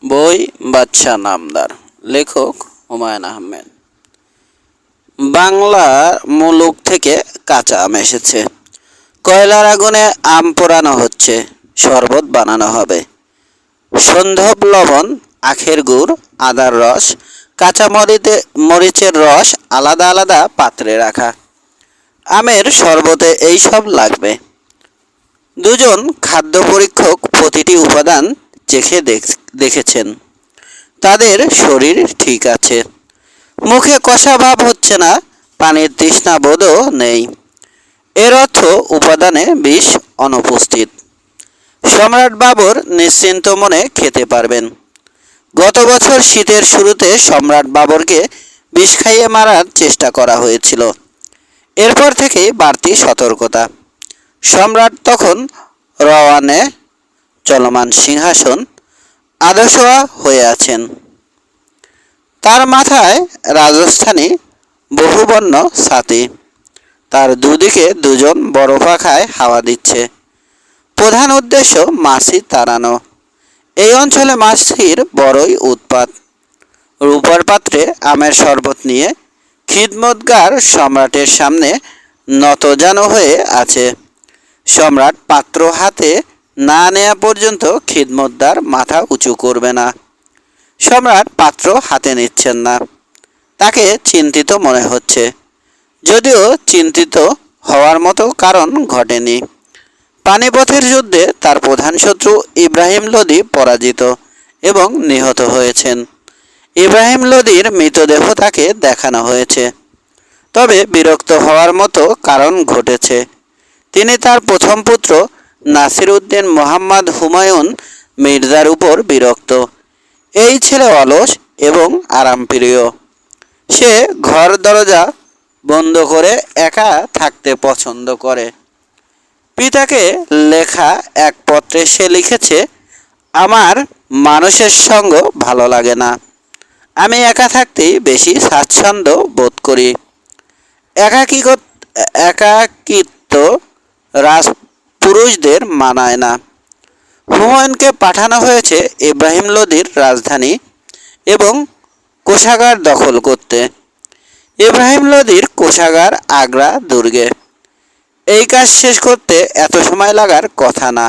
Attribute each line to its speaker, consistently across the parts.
Speaker 1: বই বাদশা নামদার, লেখক হুমায়ুন আহমেদ। বাংলার মুলুক থেকে কাঁচা আম এসেছে। কয়লার আগুনে আম পোড়ানো হচ্ছে, শরবত বানানো হবে। সন্ধব লবণ, আখের গুড়, আদার রস, কাঁচা মরিচের রস আলাদা আলাদা পাত্রে রাখা। আমের শরবতে এই সব লাগবে। দুজন খাদ্য পরীক্ষক প্রতিটি উপাদান চেখে দেখেছেন। তাদের শরীর ঠিক আছে, মুখে কষা ভাব হচ্ছে না, পানির তৃষ্ণা বোধও নেই। এর অর্থ উপাদানে বিষ অনুপস্থিত। সম্রাট বাবর নিশ্চিন্ত মনে খেতে পারবেন। গত বছর শীতের শুরুতে সম্রাট বাবরকে বিষ খাইয়ে মারার চেষ্টা করা হয়েছিল। এরপর থেকেই বাড়তি সতর্কতা। সম্রাট তখন রওয়ানে চলমান সিংহাসন আদশোয়া হয়ে আছেন। তার মাথায় রাজস্থানী বহুবর্ণ ছাতি। তার দুদিকে দুজন বড় পাখায় হাওয়া দিচ্ছে। প্রধান উদ্দেশ্য মাছি তাড়ানো। এই অঞ্চলে মাছির বড়ই উৎপাত। রূপার পাত্রে আমের শরবত নিয়ে খিদমতগার সম্রাটের সামনে নতজানু হয়ে আছে। সম্রাট পাত্র হাতে না নেয়া পর্যন্ত খিদমতদার মাথা উঁচু করবে না। সম্রাট পাত্র হাতে নিচ্ছেন না। তাকে চিন্তিত মনে হচ্ছে, যদিও চিন্তিত হওয়ার মতো কারণ ঘটেনি। পানিপথের যুদ্ধে তার প্রধান শত্রু ইব্রাহিম লোদি পরাজিত এবং নিহত হয়েছেন। ইব্রাহিম লোদির মৃতদেহ তাকে দেখানো হয়েছে। তবে বিরক্ত হওয়ার মতো কারণ ঘটেছে। তিনি তার প্রথম পুত্র নাসির উদ্দিন মোহাম্মদ হুমায়ুন মির্জার উপর বিরক্ত। এই ছেলে অলস এবং আরামপ্রিয়। সে ঘর দরজা বন্ধ করে একা থাকতে পছন্দ করে। পিতাকে লেখা এক পত্রে সে লিখেছে, আমার মানুষের সঙ্গ ভালো লাগে না। আমি একা থাকতেই বেশি স্বাচ্ছন্দ্য বোধ করি। একাকিত্ব রাজপুরুষদের মানায় না। হুমায়ুনকে পাঠানো হয়েছে ইব্রাহিম লোদির রাজধানী এবং কোষাগার দখল করতে। ইব্রাহিম লোদির কোষাগার আগ্রা দুর্গে। এই কাজ শেষ করতে এত সময় লাগার কথা না।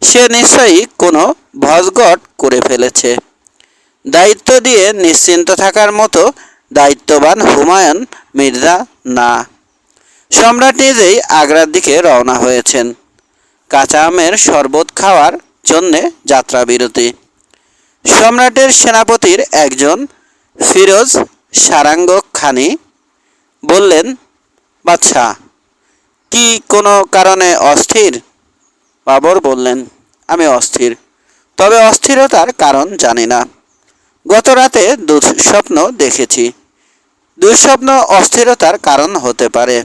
Speaker 1: সে নিশ্চয়ই কোনো ভজঘট করে ফেলেছে। দায়িত্ব দিয়ে নিশ্চিন্ত থাকার মতো দায়িত্ববান হুমায়ুন মির্জা না। সম্রাট নিজেই আগ্রার দিকে রওনা হয়েছেন। কাঁচা আমের শরবত খাওয়ার জন্যে যাত্রাবিরতি। সম্রাটের সেনাপতির একজন ফিরোজ সারাঙ্গ খানি বললেন, বাদশা, কি কোনো কারণে অস্থির? বাবর বললেন, আমি অস্থির, তবে অস্থিরতার কারণ জানি না। গত রাতে দুঃস্বপ্ন দেখেছি। দুঃস্বপ্ন অস্থিরতার কারণ হতে পারে।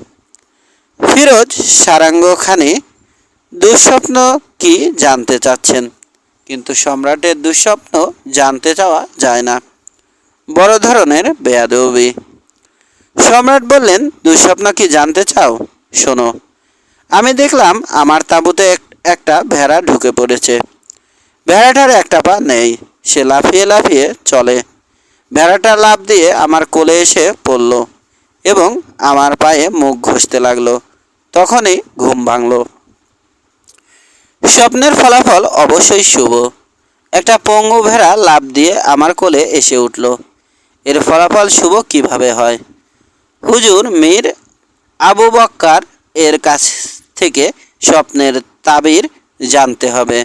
Speaker 1: ফিরোজ সারাঙ্গ খানি দুঃস্বপ্ন কি জানতে চাচ্ছেন, কিন্তু সম্রাটের দুঃস্বপ্ন জানতে চাওয়া যায় না। বড় ধরনের বেয়াদবি। সম্রাট বললেন, দুঃস্বপ্ন কি জানতে চাও? শোনো, আমি দেখলাম আমার তাঁবুতে একটা ভেড়া ঢুকে পড়েছে। ভেড়াটার একটা পা নেই, সে লাফিয়ে লাফিয়ে চলে। ভেড়াটা লাফ দিয়ে আমার কোলে এসে পড়ল এবং আমার পায়ে মুখ ঘষতে লাগলো। তখনই ঘুম ভাঙল। স্বপ্নের ফলাফল অবশ্যই শুভ। একটা পঙ্গু ভেড়া লাফ দিয়ে আমার কোলে এসে উঠল। এর ফলাফল শুভ কিভাবে হয়? হুজুর মীর আবু বক্কার এর কাছ থেকে স্বপ্নের তাবির জানতে হবে।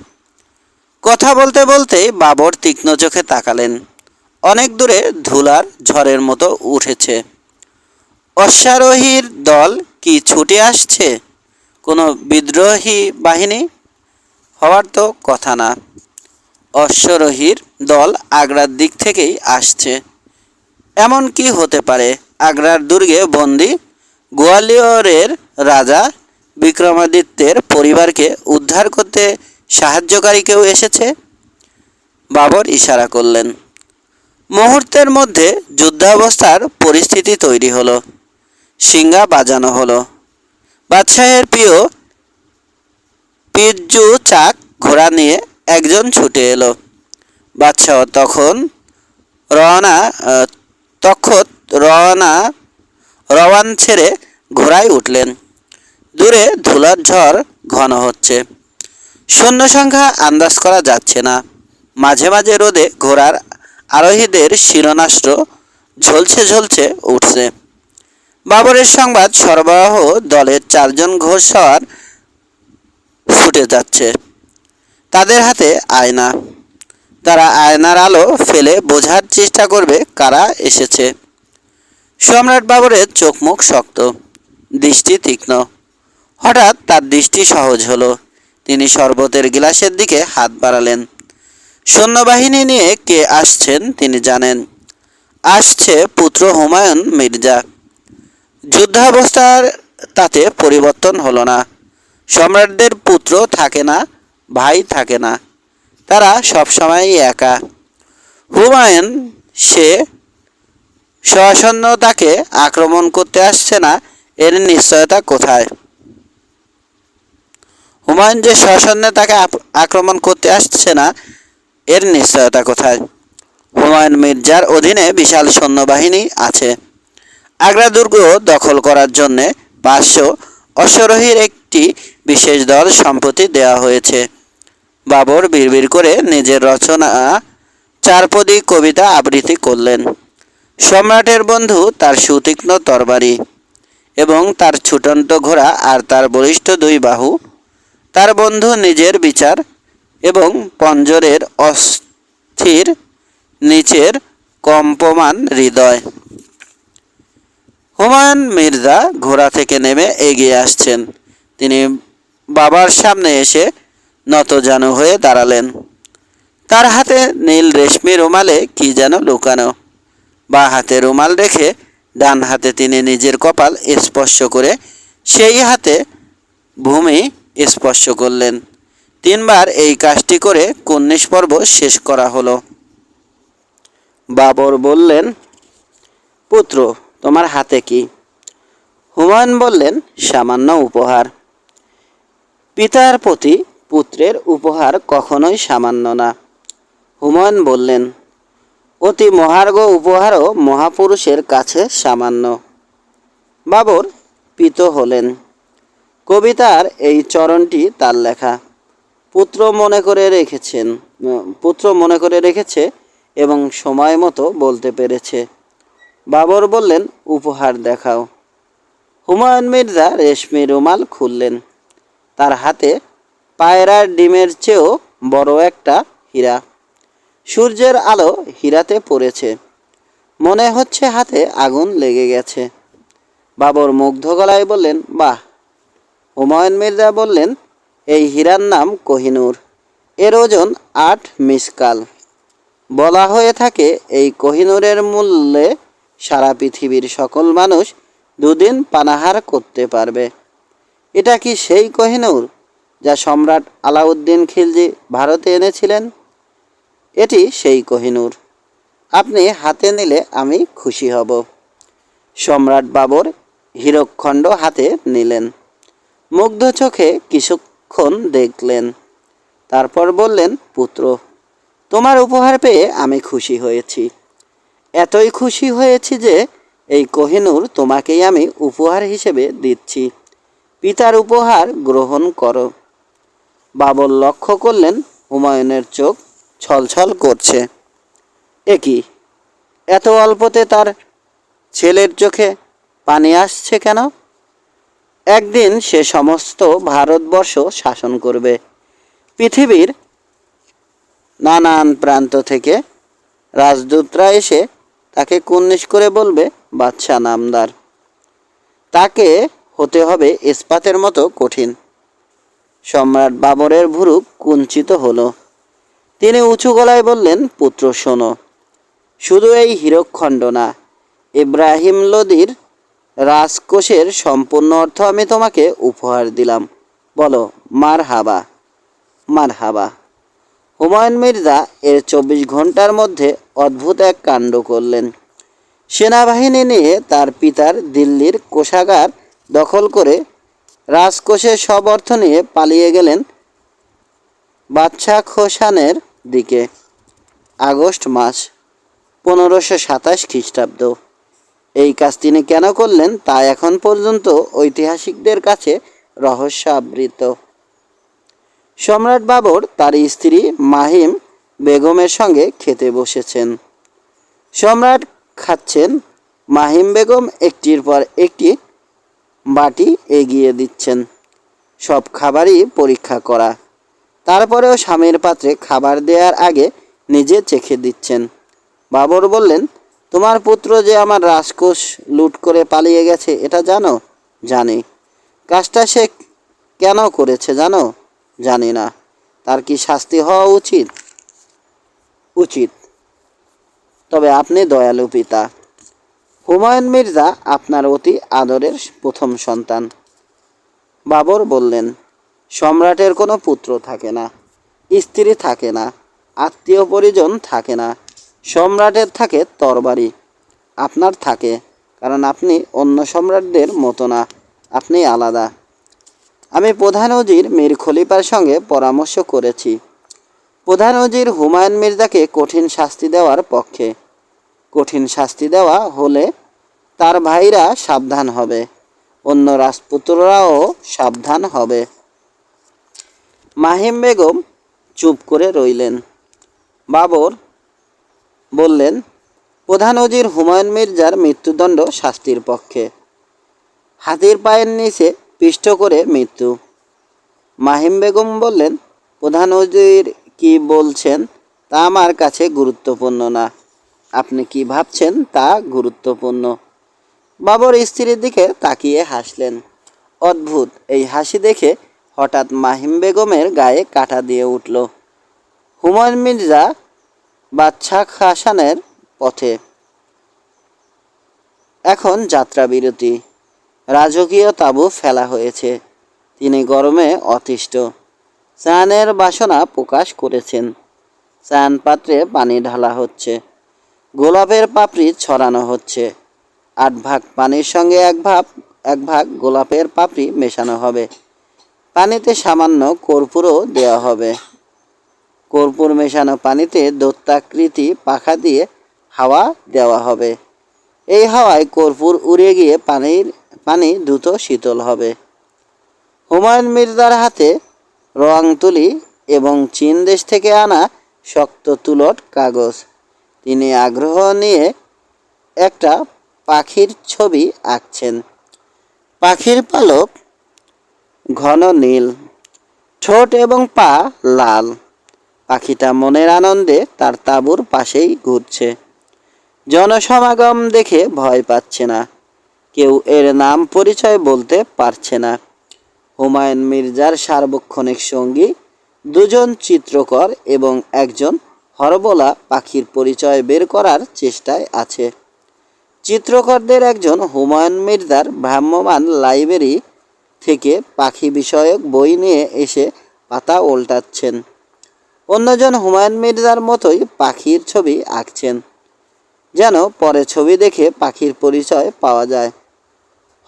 Speaker 1: কথা বলতে বলতেই বাবর তীক্ষ্ণ চোখে তাকালেন। অনেক দূরে ধুলার ঝড়ের মতো উঠেছে। অশ্বারোহীর দল কি ছুটে আসছে? কোনো বিদ্রোহী বাহিনী? হওয়ার তো কথা না। অশ্বারোহীর দল আগ্রার দিক থেকেই আসছে। এমন কি হতে পারে আগ্রার দুর্গে বন্দী গোয়ালিয়রের রাজা বিক্রমাদিত্যের পরিবারকে উদ্ধার করতে সাহায্যকারী কেউ এসেছে? বাবর ইশারা করলেন। মুহূর্তের মধ্যে যুদ্ধাবস্থার পরিস্থিতি তৈরি হলো। শিঙ্গা বাজানো হলো। বাদশাহের প্রিয় পিজ্জু চাক ঘোড়া নিয়ে একজন ছুটে এলো। বাদশাহ তখন রওনা তক্ষত রওনা রওয়ান ছেড়ে ঘোড়ায় উঠলেন। দূরে ধুলার ঝড় ঘন হচ্ছে। সৈন্য সংখ্যা আন্দাজ করা যাচ্ছে না। মাঝে মাঝে রোদে ঘোড়ার আরোহীদের শিরনাস্ত্র ঝলসে ঝলসে উঠছে। বাবরের সংবাদ সরবরাহ দলের 4 জন ঘোড়সওয়ার ছুটে যাচ্ছে। তাদের হাতে আয়না। তারা আয়নার আলো ফেলে বোঝার চেষ্টা করবে কারা এসেছে। সম্রাট বাবরের চোখ মুখ শক্ত, দৃষ্টি তীক্ষ্ণ। হঠাৎ তার দৃষ্টি সহজ হলো। তিনি শরবতের গিলাসের দিকে হাত বাড়ালেন। সৈন্যবাহিনী নিয়ে কে আসছেন তিনি জানেন। আসছে পুত্র হুমায়ুন মির্জা। যুদ্ধাবস্থার তাতে পরিবর্তন হলো না। সম্রাটদের পুত্র থাকে না, ভাই থাকে না, তারা সবসময়ই একা। হুমায়ুন সে সসৈন্য তাকে আক্রমণ করতে আসছে না, এর নিশ্চয়তা কোথায়? হুমায়ুন যে সসৈন্যে তাকে আক্রমণ করতে আসছে না, এর নিশ্চয়তা কোথায়? হুমায়ুন মির্জার অধীনে বিশাল সৈন্যবাহিনী আছে। আগ্রা দুর্গ দখল করার জন্যে 500 অশ্বারোহীর একটি বিশেষ দল সম্প্রতি দেওয়া হয়েছে। বাবর বিড়বিড় করে নিজের রচনা 4 পদী কবিতা আবৃত্তি করলেন। সম্রাটের বন্ধু তার সুতীক্ষ্ণ তরবারি এবং তার ছুটন্ত ঘোড়া আর তার বলিষ্ঠ 2 বাহু, তার বন্ধু নিজের বিচার এবং পঞ্জরের অস্থির নিচের কম্পমান হৃদয়। হুমায়ুন মির্জা ঘোড়া থেকে নেমে এগিয়ে আসছেন। তিনি বাবার সামনে এসে নতজানু হয়ে দাঁড়ালেন। তার হাতে নীল রেশমি রুমালে কি যেন লুকানো। বাঁ হাতে রুমাল রেখে ডান হাতে তিনি নিজের কপাল স্পর্শ করে সেই হাতে ভূমি স্পর্শ করলেন। 3 বার এই কাজটি করে 19 পর্ব শেষ করা হলো। বাবর বললেন, পুত্র তোমার হাতে কি? হুমায়ুন বললেন, সামান্য উপহার। পিতার প্রতি পুত্রের উপহার কখনোই সামান্য না। হুমায়ুন বললেন, অতি মহার্ঘ উপহারও মহাপুরুষের কাছে সামান্য। বাবর প্রীত হলেন। কবিতার এই চরণটি তার লেখা। পুত্র মনে করে রেখেছে এবং সময় মতো বলতে পেরেছে। বাবর বললেন, উপহার দেখাও। হুমায়ুন মির্জা রেশমি রুমাল খুললেন। তার হাতে পায়রার ডিমের চেয়েও বড় একটা হীরা। সূর্যের আলো হীরাতে পড়েছে। মনে হচ্ছে হাতে আগুন লেগে গেছে। বাবর মুগ্ধ গলায় বললেন, বাহ। হুমায়ুন মির্জা বললেন, এই হীরার নাম কোহিনূর। এর ওজন 8 মিসকাল। বলা হয়ে থাকে এই কোহিনূরের মূল্যে সারা পৃথিবীর সকল মানুষ 2 দিন পানাহার করতে পারবে। এটা কি সেই কোহিনূর যা সম্রাট আলাউদ্দিন খিলজি ভারতে এনেছিলেন? এটি সেই কোহিনূর। আপনি হাতে নিলে আমি খুশি হব। সম্রাট বাবর হীরকখণ্ড হাতে নিলেন। মুগ্ধ চোখে কিছুক্ষণ দেখলেন। তারপর বললেন, পুত্র তোমার উপহার পেয়ে আমি খুশি হয়েছি। এতই খুশি হয়েছি যে এই কোহিনূর তোমাকেই আমি উপহার হিসেবে দিচ্ছি। পিতার উপহার গ্রহণ করো। বাবর লক্ষ্য করলেন হুমায়ুনের চোখ ছলছল করছে। এ কি, এত অল্পতে তার ছেলের চোখে পানি আসছে কেন? একদিন সে সমস্ত ভারতবর্ষ শাসন করবে। পৃথিবীর নানান প্রান্ত থেকে রাজদূতরা এসে তাকে কুর্নিশ করে বলবে, বাদশাহ নামদার। তাকে হতে হবে ইস্পাতের মতো কঠিন। সম্রাট বাবরের ভুরু কুঞ্চিত হলো। তিনি উঁচু গলায় বললেন, পুত্র শোনো, শুধু এই হীরকখণ্ড না, ইব্রাহিম লোদির রাজকোষের সম্পূর্ণ অর্থ আমি তোমাকে উপহার দিলাম। বলো মার হাবা, মার হাবা। হুমায়ুন মির্জা এর 24 ঘন্টার মধ্যে অদ্ভুত এক কাণ্ড করলেন। সেনাবাহিনী নিয়ে তার পিতার দিল্লির কোষাগার দখল করে রাজকোষের সব অর্থ নিয়ে পালিয়ে গেলেন বাদশাহ খোসানের দিকে। আগস্ট মাস 1527 খ্রিস্টাব্দ। এই কাজ তিনি কেন করলেন তা এখন পর্যন্ত ঐতিহাসিকদের কাছে রহস্য আবৃত। সম্রাট বাবর তার স্ত্রী মাহিম বেগমের সঙ্গে খেতে বসেছেন। সম্রাট খাচ্ছেন, মাহিম বেগম একটির পর একটি বাটি এগিয়ে দিচ্ছেন। সব খাবারই পরীক্ষা করা, তারপরেও স্বামীর পাত্রে খাবার দেওয়ার আগে নিজে চেখে দিচ্ছেন। বাবর বললেন, তোমার পুত্র যে আমার রাজকোষ লুট করে পালিয়ে গেছে এটা জানো? জানি। কাজটা সে কেন করেছে জানো? জানি না। তার কি শাস্তি হওয়া উচিত? উচিত। তবে আপনি দয়ালু পিতা। হুমায়ুন মির্জা আপনার অতি আদরের প্রথম সন্তান। বাবর বললেন, সম্রাটের কোনো পুত্র থাকে না, স্ত্রী থাকে না, আত্মীয় পরিজন থাকে না। সম্রাটের থাকে তরবারি। আপনার থাকে, কারণ আপনি অন্য সম্রাটদের মতো না, আপনি আলাদা। আমি প্রধান উজির মীর খলিফার সঙ্গে পরামর্শ করেছি। প্রধান উজির হুমায়ুন মির্জাকে কঠিন শাস্তি দেওয়ার পক্ষে। কঠিন শাস্তি দেওয়া হলে তার ভাইরা সাবধান হবে, অন্য রাজপুত্ররাও সাবধান হবে। মাহিম বেগম চুপ করে রইলেন। বাবর বললেন, প্রধান উজির হুমায়ুন মির্জার মৃত্যুদণ্ড শাস্তির পক্ষে। হাতির পায়ের নিচে পিষ্ট করে মৃত্যু। মাহিম বেগম বললেন, প্রধান উজির কি বলছেন তা আমার কাছে গুরুত্বপূর্ণ না, আপনি কি ভাবছেন তা গুরুত্বপূর্ণ। বাবর স্ত্রীর দিকে তাকিয়ে হাসলেন। অদ্ভুত এই হাসি দেখে হঠাৎ মাহিম বেগমের গায়ে কাঁটা দিয়ে উঠল। হুমায়ুন মির্জা বাদশাহ হাসানের পথে। এখন যাত্রা বিরতি। রাজকীয় তাঁবু ফেলা হয়েছে। তিনি গরমে অতিষ্ঠ। চানের বাসনা প্রকাশ করেছেন। চান পাত্রে পানি ঢালা হচ্ছে। গোলাপের পাপড়ি ছড়ানো হচ্ছে। 8 ভাগ পানির সঙ্গে এক ভাগ গোলাপের পাপড়ি মেশানো হবে। পানিতে সামান্য কর্পূরও দেওয়া হবে। কর্পূর মেশানো পানিতে দৈত্যাকৃতি পাখা দিয়ে হাওয়া দেওয়া হবে। এই হাওয়ায় কর্পূর উড়ে গিয়ে পানি দ্রুত শীতল হবে। হুমায়ুন মির্জার হাতে রং তুলি এবং চীন দেশ থেকে আনা শক্ত তুলট কাগজ। তিনি আগ্রহ নিয়ে একটা পাখির ছবি আঁকছেন। পাখির পালক ঘন নীল, ঠোঁট এবং পা লাল। পাখিটা মনের আনন্দে তার তাঁবুর পাশেই ঘুরছে। জনসমাগম দেখে ভয় পাচ্ছে না। কেউ এর নাম পরিচয় বলতে পারছে না। হুমায়ুন মির্জার সার্বক্ষণিক সঙ্গী 2 জন চিত্রকর এবং একজন হরবোলা পাখির পরিচয় বের করার চেষ্টায় আছে। চিত্রকরদের একজন হুমায়ুন মির্জার ভ্রাম্যমাণ লাইব্রেরি থেকে পাখি বিষয়ক বই নিয়ে এসে পাতা ওল্টাচ্ছেন। অন্যজন হুমায়ুন মির্জার মতোই পাখির ছবি আঁকছেন, যেন পরে ছবি দেখে পাখির পরিচয় পাওয়া যায়।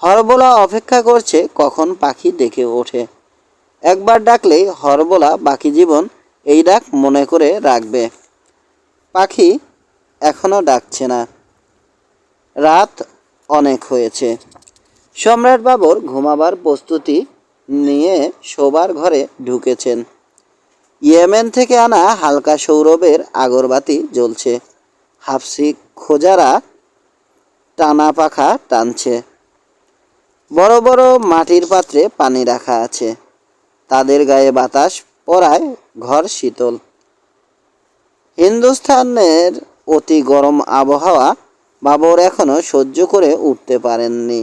Speaker 1: হরবোলা অপেক্ষা করছে কখন পাখি ডেকে ওঠে। একবার ডাকলেই হরবোলা বাকি জীবন এই ডাক মনে করে রাখবে। পাখি এখনো ডাকছে না। রাত অনেক হয়েছে। সম্রাট বাবর ঘুমাবার প্রস্তুতি নিয়ে শোবার ঘরে ঢুকেছেন। ইয়েমেন থেকে আনা হালকা সৌরভের আগরবাতি জ্বলছে। হাফসি খোঁজারা টানা পাখা টানছে। বড় বড় মাটির পাত্রে পানি রাখা আছে। তাদের গায়ে বাতাস পড়ায় ঘর শীতল। হিন্দুস্থানের অতি গরম আবহাওয়া বাবর এখনো সহ্য করে উঠতে পারেননি।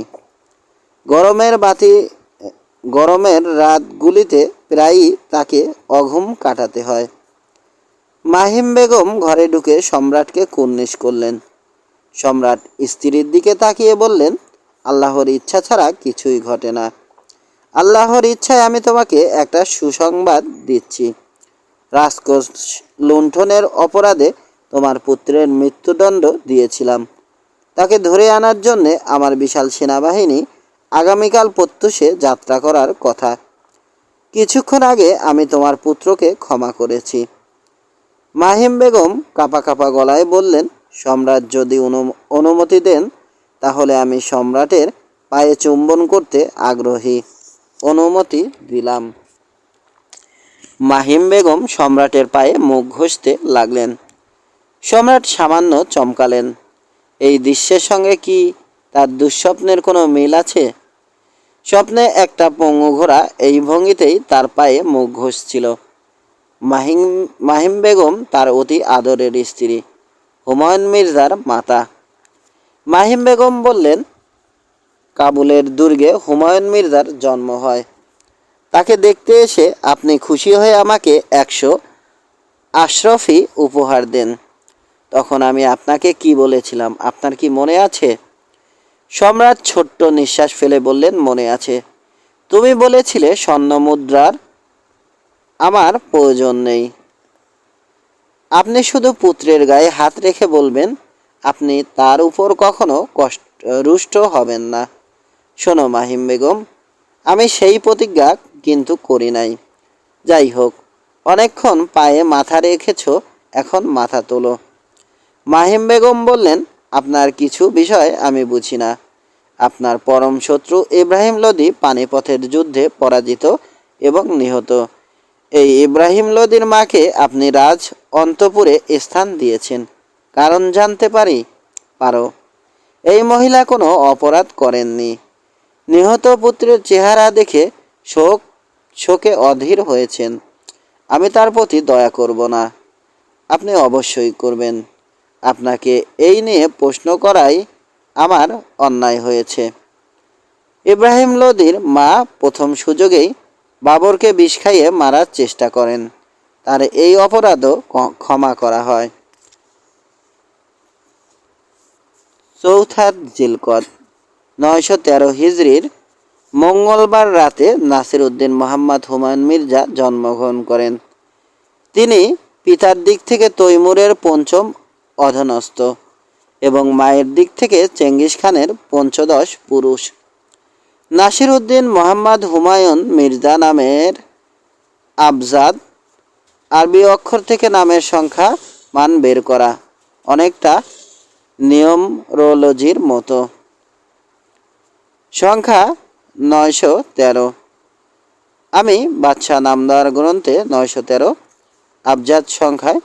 Speaker 1: গরমের রাতগুলিতে প্রায়ই তাকে অঘুম কাটাতে হয়। মাহিম বেগম ঘরে ঢুকে সম্রাটকে কুর্নিশ করলেন। সম্রাট স্ত্রীর দিকে তাকিয়ে বললেন, আল্লাহর ইচ্ছা ছাড়া কিছুই ঘটে না। আল্লাহর ইচ্ছায় আমি তোমাকে একটা সুসংবাদ দিচ্ছি। রাজকোষ লুণ্ঠনের অপরাধে তোমার পুত্রের মৃত্যুদণ্ড দিয়েছিলাম। তাকে ধরে আনার জন্যে আমার বিশাল সেনাবাহিনী আগামীকাল প্রত্যুষে যাত্রা করার কথা। কিছুক্ষণ আগে আমি তোমার পুত্রকে ক্ষমা করেছি। মাহিম বেগম কাঁপা কাঁপা গলায় বললেন, সম্রাট যদি অনুমতি দেন তাহলে আমি সম্রাটের পায়ে চুম্বন করতে আগ্রহী। অনুমতি দিলাম। মাহিম বেগম সম্রাটের পায়ে মুখ ঘষতে লাগলেন। সম্রাট সামান্য চমকালেন। এই দৃশ্যের সঙ্গে কি তার দুঃস্বপ্নের কোনো মিল আছে? স্বপ্নে একটা পঙ্গু ঘোড়া এই ভঙ্গিতেই তার পায়ে মুখ ঘষছিল। মাহিম বেগম তার অতি আদরের স্ত্রী, হুমায়ুন মির্জার মাতা। মাহিম বেগম বললেন, কাবুলের দুর্গে হুমায়ুন মির্জার জন্ম হয়। তাকে দেখতে এসে আপনি খুশি হয়ে আমাকে 100 আশরফি উপহার দেন। তখন আমি আপনাকে কি বলেছিলাম আপনার কি মনে আছে? সম্রাট ছোট্ট নিঃশ্বাস ফেলে বললেন, মনে আছে। তুমি বলেছিলে স্বর্ণ মুদ্রার আমার প্রয়োজন নেই। আপনি শুধু পুত্রের গায়ে হাত রেখে বলবেন আপনি তার উপর কখনো রুষ্ট হবেন না। শোনো মাহিম বেগম, আমি সেই প্রতিজ্ঞা কিন্তু করি নাই। যাই হোক, অনেকক্ষণ পায়ে মাথা রেখেছ, এখন মাথা তোলো। মাহিম বেগম বললেন, আপনার কিছু বিষয় আমি বুঝি না। আপনার পরম শত্রু ইব্রাহিম লোদি পানিপথের যুদ্ধে পরাজিত এবং নিহত। এই ইব্রাহিম লোদির মাকে আপনি রাজ অন্তপুরে স্থান দিয়েছেন। কারণ জানতে পারো? এই মহিলা কোনো অপরাধ করেননি। নিহত পুত্রের চেহারা দেখে শোকে অধীর হয়েছেন। আমি তার প্রতি দয়া করব না। আপনি অবশ্যই করবেন। আপনাকে এই নিয়ে প্রশ্ন করাই আমার অন্যায় হয়েছে। ইব্রাহিম লোদির মা প্রথম সুযোগেই বাবরকে বিষ খাইয়ে মারার চেষ্টা করেন। তার এই অপরাধও ক্ষমা করা হয়। চৌথা জিলকদ 913 হিজরির মঙ্গলবার রাতে নাসির উদ্দিন মোহাম্মদ হুমায়ুন মির্জা জন্মগ্রহণ করেন। তিনি পিতার দিক থেকে তৈমুরের পঞ্চম অধনস্থ এবং মায়ের দিক থেকে চেঙ্গিস খানের পঞ্চদশ পুরুষ। নাসির উদ্দিন মোহাম্মদ হুমায়ুন মির্জা নামের আবজাদ আরবি অক্ষর থেকে নামের সংখ্যা মান বের করা, অনেকটা নিউমরোলজির মতো। সংখ্যা 913। আমি বাদশাহ নামদার গ্রন্থে 913 আবজাদ সংখ্যায়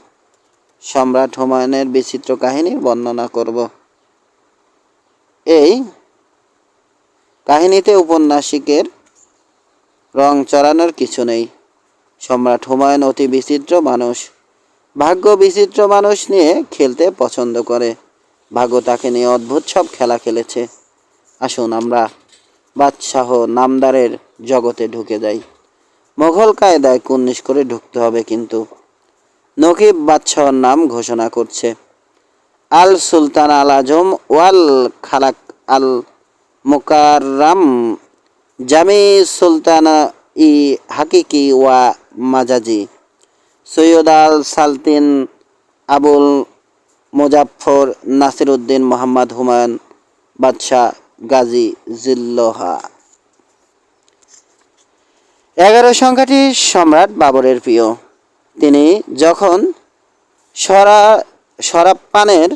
Speaker 1: সম্রাট হুমায়ুনের বিচিত্র কাহিনী বর্ণনা করব। এই কাহিনীতে উপন্যাসিকের রং চড়ানোর কিছু নেই। সম্রাট হুমায়ুন অতি বিচিত্র মানুষ। ভাগ্য বিচিত্র মানুষ নিয়ে খেলতে পছন্দ করে। ভাগ্য তাকে নিয়ে অদ্ভুত সব খেলা খেলেছে। আসুন আমরা বাদশাহ নামদারের জগতে ঢুকে যাই। মোঘল কায়দায় 19 করে ঢুকতে হবে কিন্তু। নকিব বাদশাহর নাম ঘোষণা করছে। আল সুলতান আল আজম ওয়াল খালাক আল মুকাররাম জামি সুলতান ই হাকিকি ওয়া মাজাজি সৈয়দ আল সালতিন আবুল মুজাফফর নাসির উদ্দিন মোহাম্মদ হুমায়ুন বাদশাহ গাজী জিল্লোহা। 11 সংখ্যাটি সম্রাট বাবরের প্রিয়। তিনি যখন শরাব পানের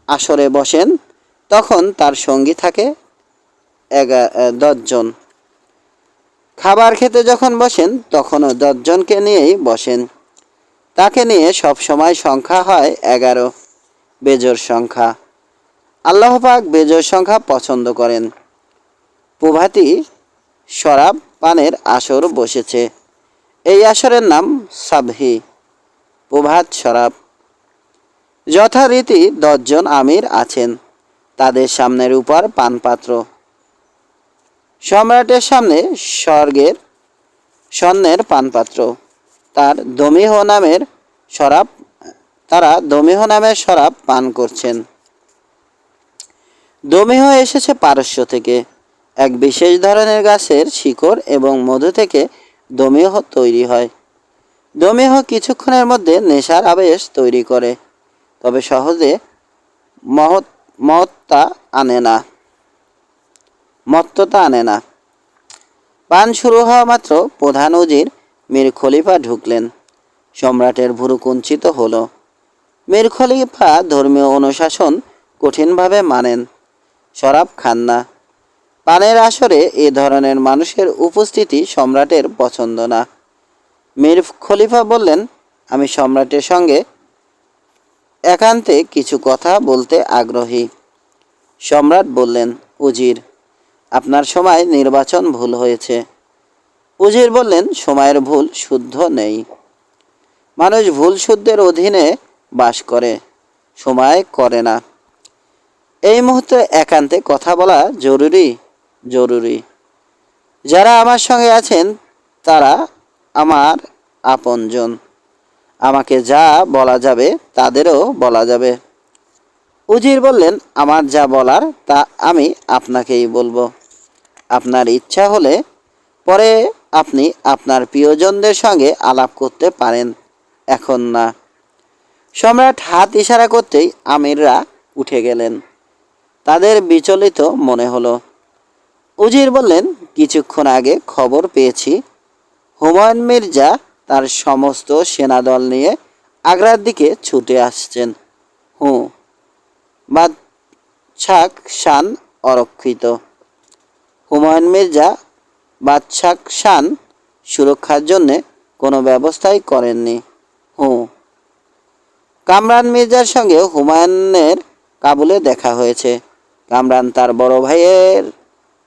Speaker 1: আসরে বসেন তখন তার সঙ্গী থাকে 10 জন। খাবার খেতে যখন বসেন তখনও 10 জনকে নিয়েই বসেন। তাকে নিয়ে সব সময় সংখ্যা হয় 11, বেজোড় সংখ্যা। আল্লাহ পাক বেজোড় সংখ্যা পছন্দ করেন। প্রভাতী শরাব পানের আসর বসেছে। এই আসরের নাম সাবহি, প্রভাত শরাব। যথারীতি 10 জন আমির আছেন। তাদের সামনের উপর পানপাত্র। সম্রাটের সামনে স্বর্ণের পানপাত্র। তারা দমিহ নামের শরাব পান করছেন। দমিহ এসেছে পারস্য থেকে। এক বিশেষ ধরনের গাছের শিকড় এবং মধু থেকে দমিহ তৈরি হয়। দমিহ কিছুক্ষণের মধ্যে নেশার আবেশ তৈরি করে, তবে সহজে মত্ততা আনে না। পান শুরু হওয়া মাত্র প্রধান উজির মীর খলিফা ঢুকলেন। সম্রাটের ভুরু কুঞ্চিত হলো। মীর খলিফা ধর্মীয় অনুশাসন কঠিনভাবে মানেন, শরাব খান না। পানের আসরে এ ধরনের মানুষের উপস্থিতি সম্রাটের পছন্দ না। মীর খলিফা বললেন, আমি সম্রাটের সঙ্গে একান্তে কিছু কথা বলতে আগ্রহী। সম্রাট বললেন, উজির, আপনার সময় নির্বাচন ভুল হয়েছে। উজির বললেন, সময়ের ভুল শুদ্ধ নেই। মানুষ ভুল শুদ্ধের অধীনে বাস করে, সময় করে না। এই মুহূর্তে একান্তে কথা বলা জরুরি। যারা আমার সঙ্গে আছেন তারা আমার আপনজন। আমাকে যা বলা যাবে তাদেরও বলা যাবে। উজির বললেন, আমার যা বলার তা আমি আপনাকেই বলবো। আপনার ইচ্ছা হলে পরে আপনি আপনার প্রিয়জনদের সঙ্গে আলাপ করতে পারেন, এখন না। সম্রাট হাত ইশারা করতেই আমিররা উঠে গেলেন। তাদের বিচলিত মনে হলো। উজির বললেন, কিছুক্ষণ আগে খবর পেয়েছি হুমায়ুন মির্জা তার সমস্ত সেনাদল নিয়ে আগ্রার দিকে ছুটে আসছেন। বাদশাহ শান অরক্ষিত। হুমায়ুন মির্জা বাদশাহ শান সুরক্ষার জন্যে কোনো ব্যবস্থাই করেননি। কামরান মির্জার সঙ্গে হুমায়ুনের কাবুলে দেখা হয়েছে। কামরান তার বড় ভাইয়ের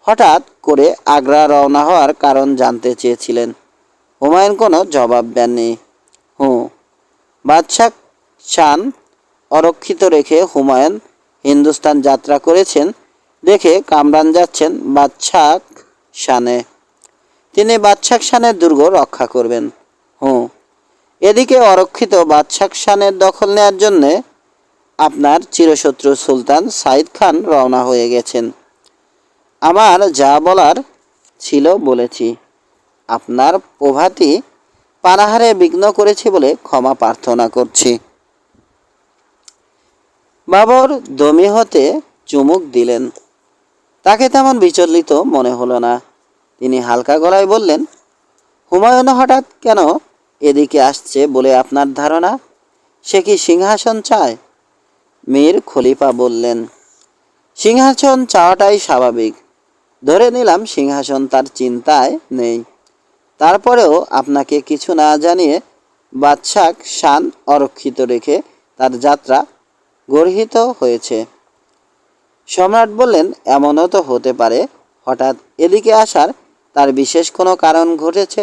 Speaker 1: হঠাৎ করে আগ্রা রওনা হওয়ার কারণ জানতে চেয়েছিলেন। হুমায়ুন কোনো জবাব দেননি। বাদশাহ শান অরক্ষিত রেখে হুমায়ুন হিন্দুস্তান যাত্রা করেছেন দেখে কামরান যাচ্ছেন বাদশাহ শানে। তিনি বাদশাহ শানের দুর্গ রক্ষা করবেন। এদিকে অরক্ষিত বাদশাহ শানের দখল নেওয়ার জন্যে আপনার চিরশত্রু সুলতান সাইদ খান রওনা হয়ে গেছেন। আমার যা বলার ছিল বলেছি। আপনার প্রভাতী পানাহারে বিঘ্ন করেছি বলে ক্ষমা প্রার্থনা করছি। বাবর দমি হতে চুমুক দিলেন। তাকে তেমন বিচলিত মনে হলো না। তিনি হালকা গলায় বললেন, হুমায়ুন হঠাৎ কেন এদিকে আসছে বলে আপনার ধারণা? সে কি সিংহাসন চায়? মীর খলিফা বললেন, সিংহাসন চাওয়াটাই স্বাভাবিক। ধরে নিলাম সিংহাসন তার চিন্তায় নেই। তারপরেও আপনাকে কিছু না জানিয়ে বাদশাহ শান অরক্ষিত রেখে তার যাত্রা গর্হিত হয়েছে। সম্রাট বললেন, এমনও তো হতে পারে হঠাৎ এদিকে আসার তার বিশেষ কোনো কারণ ঘটেছে।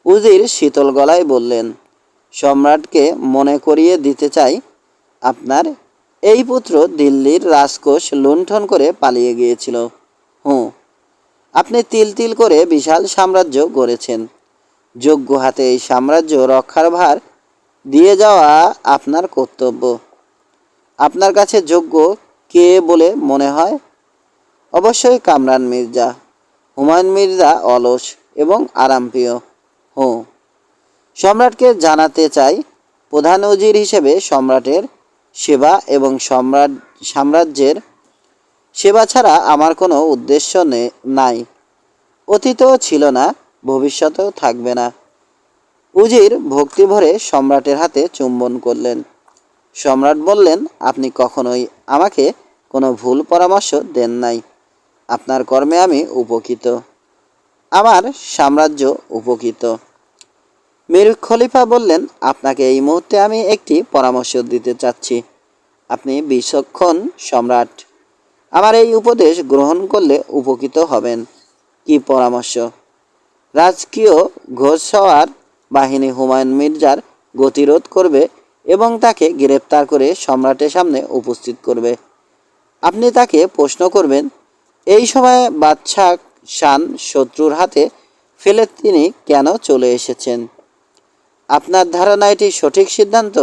Speaker 1: উজির শীতল গলায় বললেন, সম্রাটকে মনে করিয়ে দিতে চাই আপনার এই পুত্র দিল্লির রাজকোষ লুণ্ঠন করে পালিয়ে গিয়েছিল। আপনি তিল তিল করে বিশাল সাম্রাজ্য গড়েছেন। যোগ্য হাতে এই সাম্রাজ্য রক্ষার ভার দিয়ে যাওয়া আপনার কর্তব্য। আপনার কাছে যোগ্য কে বলে মনে হয়? অবশ্যই কামরান মির্জা। হুমায়ুন মির্জা অলস এবং আরামপ্রিয়। সম্রাটকে জানাতে চাই, প্রধান উজির হিসেবে সম্রাটের সেবা এবং সাম্রাজ্যের সেবা ছাড়া আমার কোনো উদ্দেশ্য নাই। অতীতও ছিল না, ভবিষ্যতেও থাকবে না। উজির ভক্তি ভরে সম্রাটের হাতে চুম্বন করলেন। সম্রাট বললেন, আপনি কখনোই আমাকে কোনো ভুল পরামর্শ দেন নাই। আপনার কর্মে আমি উপকৃত, আমার সাম্রাজ্য উপকৃত। মীর খলিফা বললেন, আপনাকে এই মুহূর্তে আমি একটি পরামর্শ দিতে চাচ্ছি। আপনি বিচক্ষণ সম্রাট। আমার এই উপদেশ গ্রহণ করলে উপকৃত হবেন। কি পরামর্শ? রাজকীয় ঘোড়সওয়ার বাহিনী হুমায়ুন মির্জার গতিরোধ করবে এবং তাকে গ্রেপ্তার করে সম্রাটের সামনে উপস্থিত করবে। আপনি তাকে প্রশ্ন করবেন, এই সময়ে বাদশাহ শান শত্রুর হাতে ফেলে তিনি কেন চলে এসেছেন? আপনার ধারণা এটি সঠিক সিদ্ধান্ত?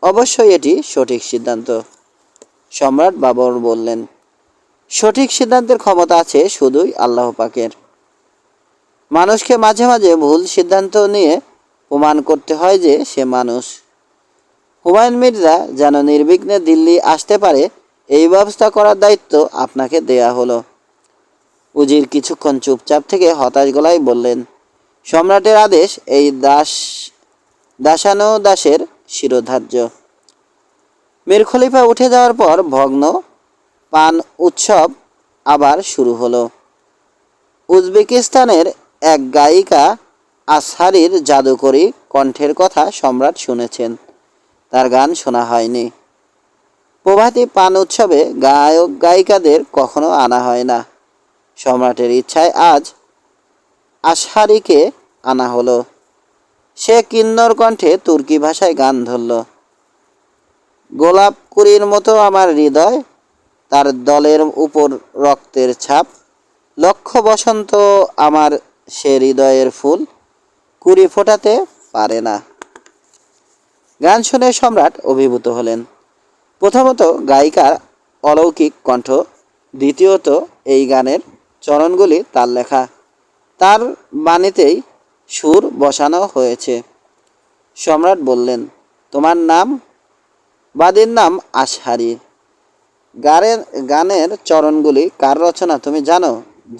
Speaker 1: অবশ্যই এটি সঠিক সিদ্ধান্ত। সম্রাট বাবর বললেন, সঠিক সিদ্ধান্তের ক্ষমতা আছে শুধুই আল্লাহ পাকের। মানুষকে মাঝে মাঝে ভুল সিদ্ধান্ত নিয়ে প্রমাণ করতে হয় যে সে মানুষ। হুমায়ুন মির্জা যেন নির্বিঘ্নে দিল্লি আসতে পারে এই ব্যবস্থা করার দায়িত্ব আপনাকে দেয়া হলো। উজির কিছুক্ষণ চুপচাপ থেকে হতাশ গলায় বললেন, সম্রাটের আদেশ, এই দাসানুদাসের শিরোধার্য। মীর খলিফা উঠে যাওয়ার পর ভগ্ন পান উৎসব আবার শুরু হলো। উজবেকিস্তানের এক গায়িকা আসহারির জাদুকরী কণ্ঠের কথা সম্রাট শুনেছেন, তার গান শোনা হয়নি। প্রভাতী পান উৎসবে গায়ক গায়িকাদের কখনো আনা হয় না। সম্রাটের ইচ্ছায় আজ আসহারিকে আনা হলো। সে কিন্নর কণ্ঠে তুর্কি ভাষায় গান ধরল। গোলাপ কুড়ির মতো আমার হৃদয়, তার দলের উপর রক্তের ছাপ, লক্ষ বসন্ত আমার সে হৃদয়ের ফুল, কুড়ি ফোটাতে পারে না। গান শুনে সম্রাট অভিভূত হলেন। প্রথমত গায়িকার অলৌকিক কণ্ঠ, দ্বিতীয়ত এই গানের চরণগুলি তার লেখা, তার বাণীতেই সুর বসানো হয়েছে। সম্রাট বললেন, তোমার নাম? বাদীর নাম আসহারি। গানের চরণগুলি কার রচনা তুমি জানো?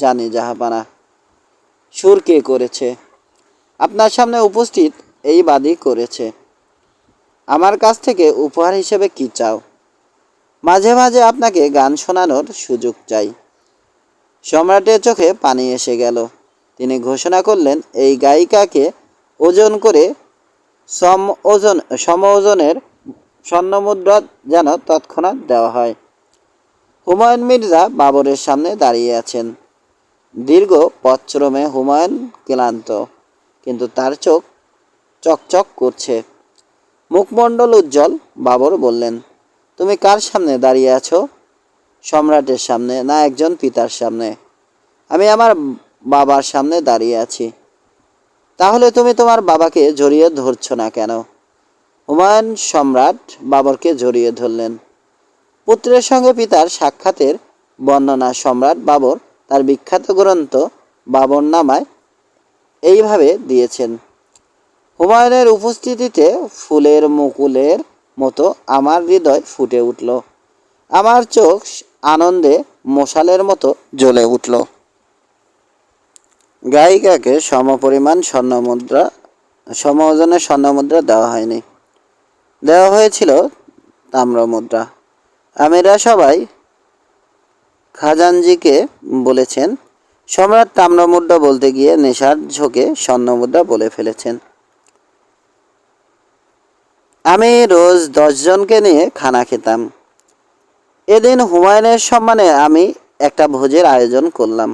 Speaker 1: জানি জাহাপানা। সুর কে করেছে? আপনার সামনে উপস্থিত এই বাদী করেছে। আমার কাছ থেকে উপহার হিসেবে কি চাও? মাঝে মাঝে আপনাকে গান শোনানোর সুযোগ চাই। সম্রাটের চোখে পানি এসে গেল। তিনি ঘোষণা করলেন, এই গায়িকাকে ওজন করে সম ওজনের স্বর্ণমুদ্রা যেন তৎক্ষণাৎ দেওয়া হয়। হুমায়ুন মির্জা বাবরের সামনে দাঁড়িয়ে আছেন। দীর্ঘ পথশ্রমে হুমায়ুন ক্লান্ত, কিন্তু তার চোখ চকচক করছে, মুখমণ্ডল উজ্জ্বল। বাবর বললেন, তুমি কার সামনে দাঁড়িয়ে আছো? সম্রাটের সামনে, না একজন পিতার সামনে? আমি আমার বাবার সামনে দাঁড়িয়ে আছি। তাহলে তুমি তোমার বাবাকে জড়িয়ে ধরছ না কেন? হুমায়ুন সম্রাট বাবরকে জড়িয়ে ধরলেন। পুত্রের সঙ্গে পিতার সাক্ষাতের বর্ণনা সম্রাট বাবর তার বিখ্যাত গ্রন্থ বাবরনামায় এইভাবে দিয়েছেন। হুমায়ুনের উপস্থিতিতে ফুলের মুকুলের মতো আমার হৃদয় ফুটে উঠল, আমার চোখ আনন্দে মশালের মতো জ্বলে উঠল। গায়িকাকে সমপরিমাণ সম ওজনের স্বর্ণমুদ্রা দেওয়া হয়নি, দেওয়া হয়েছিল তাম্রমুদ্রা। আমিরা সবাই খাজানজিকে বলেছেন, সম্রাট তাম্রমুদ্রা বলতে গিয়ে নেশার ঝোঁকে স্বর্ণমুদ্রা বলে ফেলেছেন। আমি রোজ 10 জনকে নিয়ে খানা খেতাম। এদিন হুমায়ুনের সম্মানে আমি একটা ভোজের আয়োজন করলাম।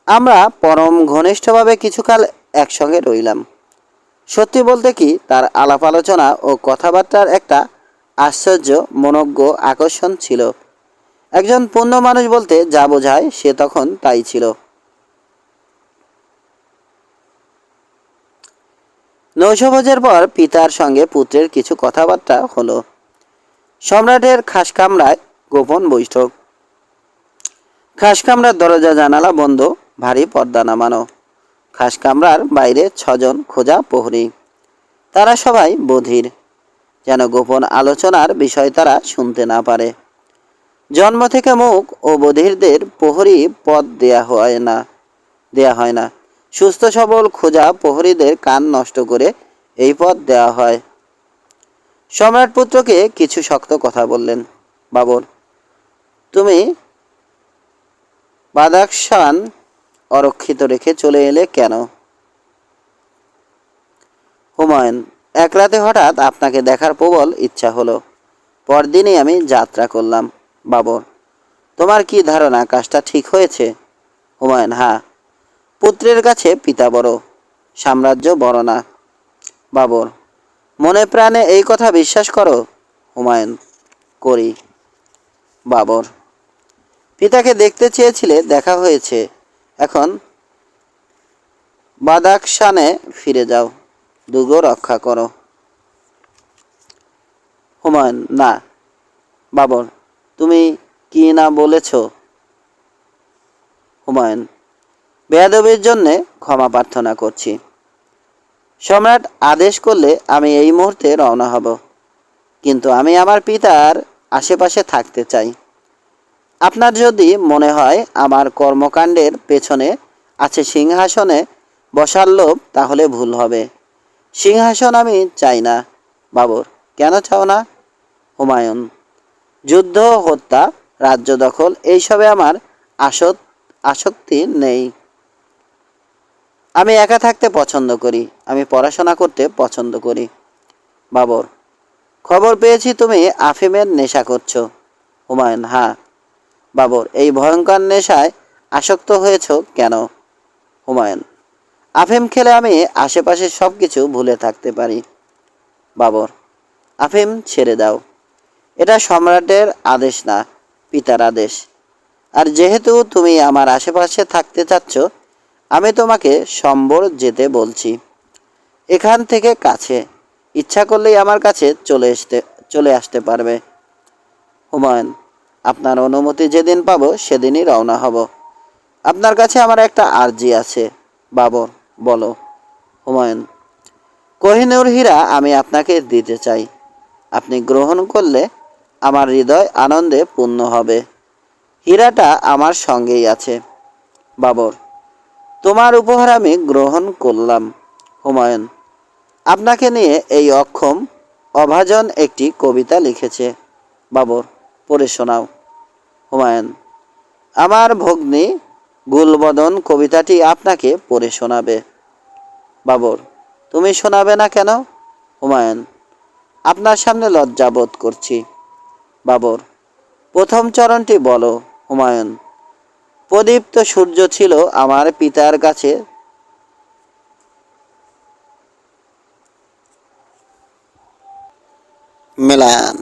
Speaker 1: আমরা পরম ঘনিষ্ঠভাবে কিছুকাল একসঙ্গে রইলাম। সত্যি বলতে কি, তার আলাপ আলোচনা ও কথাবার্তার একটা আশ্চর্য মনোজ্ঞ আকর্ষণ ছিল। একজন পূর্ণ মানুষ বলতে যা বোঝায় সে তখন তাই ছিল। নৈশভোজের পর পিতার সঙ্গে পুত্রের কিছু কথাবার্তা হলো। সম্রাটের খাসকামরায় গোপন বৈঠক। খাসকামরার দরজা জানালা বন্ধ, ভারী পর্দা নামানো। খাসকামরার বাইরে 6 জন খোঁজা প্রহরী। তারা সবাই বধির, যেন গোপন আলোচনার বিষয় তারা শুনতে না পারে। জন্ম থেকে মুখ ও বধিরদের প্রহরী পদ দেয়া হয় না। সুস্থ সবল খোঁজা প্রহরীদের কান নষ্ট করে এই পদ দেওয়া হয়। সম্রাট পুত্রকে কিছু শক্ত কথা বললেন। বাবর, তুমি বাদাখশান অরক্ষিত রেখে চলে এলে কেন? হুমায়ুন, এক রাতে হঠাৎ আপনাকে দেখার প্রবল ইচ্ছা হলো, পরদিনই আমি যাত্রা করলাম। বাবর, তোমার কি ধারণা কাজটা ঠিক হয়েছে? হুমায়ুন, হ্যাঁ। পুত্রের কাছে পিতা বড়, সাম্রাজ্য বড় না। বাবর, মনে প্রাণে এই কথা বিশ্বাস করো? হুমায়ুন, করি। বাবর, পিতাকে দেখতে চেয়েছিলে, দেখা হয়েছে। এখন বাদাখশানে ফিরে যাও, দুর্গ রক্ষা করো। হুমায়ুন, না। বাবর, তুমি কি না বলেছ? হুমায়ুন, বেয়াদবির জন্যে ক্ষমা প্রার্থনা করছি। সম্রাট আদেশ করলে আমি এই মুহূর্তে রওনা হব, কিন্তু আমি আমার পিতার আশেপাশে থাকতে চাই। আপনার যদি মনে হয় আমার কর্মকাণ্ডের পেছনে আছে সিংহাসনে বসার লোভ, তাহলে ভুল হবে। সিংহাসন আমি চাই না। বাবর, কেন চাও না? হুমায়ুন, যুদ্ধ, হত্যা, রাজ্য দখল এইসবে আমার আসক্তি নেই। আমি একা থাকতে পছন্দ করি। আমি পড়াশোনা করতে পছন্দ করি। বাবর, খবর পেয়েছি তুমি আফিমের নেশা করছো। হুমায়ুন, হ্যাঁ। বাবর, এই ভয়ঙ্কর নেশায় আসক্ত হয়েছ কেন? হুমায়ুন, আফিম খেলে আমি আশেপাশের সব কিছু ভুলে থাকতে পারি। বাবর, আফিম ছেড়ে দাও। এটা সম্রাটের আদেশ না, পিতার আদেশ। আর যেহেতু তুমি আমার আশেপাশে থাকতে চাচ্ছ, আমি তোমাকে সম্বর যেতে বলছি। এখান থেকে কাছে, ইচ্ছা করলেই আমার কাছে চলে আসতে পারবে। হুমায়ুন, আপনার অনুমতি যেদিন পাবো সেদিনই রওনা হব। আপনার কাছে আমার একটা আর্জি আছে। বাবর, বলো। হুমায়ুন, কোহিনূর হীরা আমি আপনাকে দিতে চাই। আপনি গ্রহণ করলে আমার হৃদয় আনন্দে পূর্ণ হবে। হীরাটা আমার সঙ্গেই আছে। বাবর, তোমার উপহার আমি গ্রহণ করলাম। হুমায়ুন, আপনাকে নিয়ে এই অক্ষম অভাজন একটি কবিতা লিখেছে। বাবর, পড়ে শোনাও। হুমায়ুন, আমার ভগ্নী গুলবদন কবিতাটি আপনাকে পড়ে শোনাবে। বাবর, তুমি শোনাবে না কেন? হুমায়ুন, আপনার সামনে লজ্জা বোধ করছি। বাবর, প্রথম চরণটি বলো। হুমায়ুন, প্রদীপ্ত সূর্য ছিল আমার পিতার কাছে মেলান।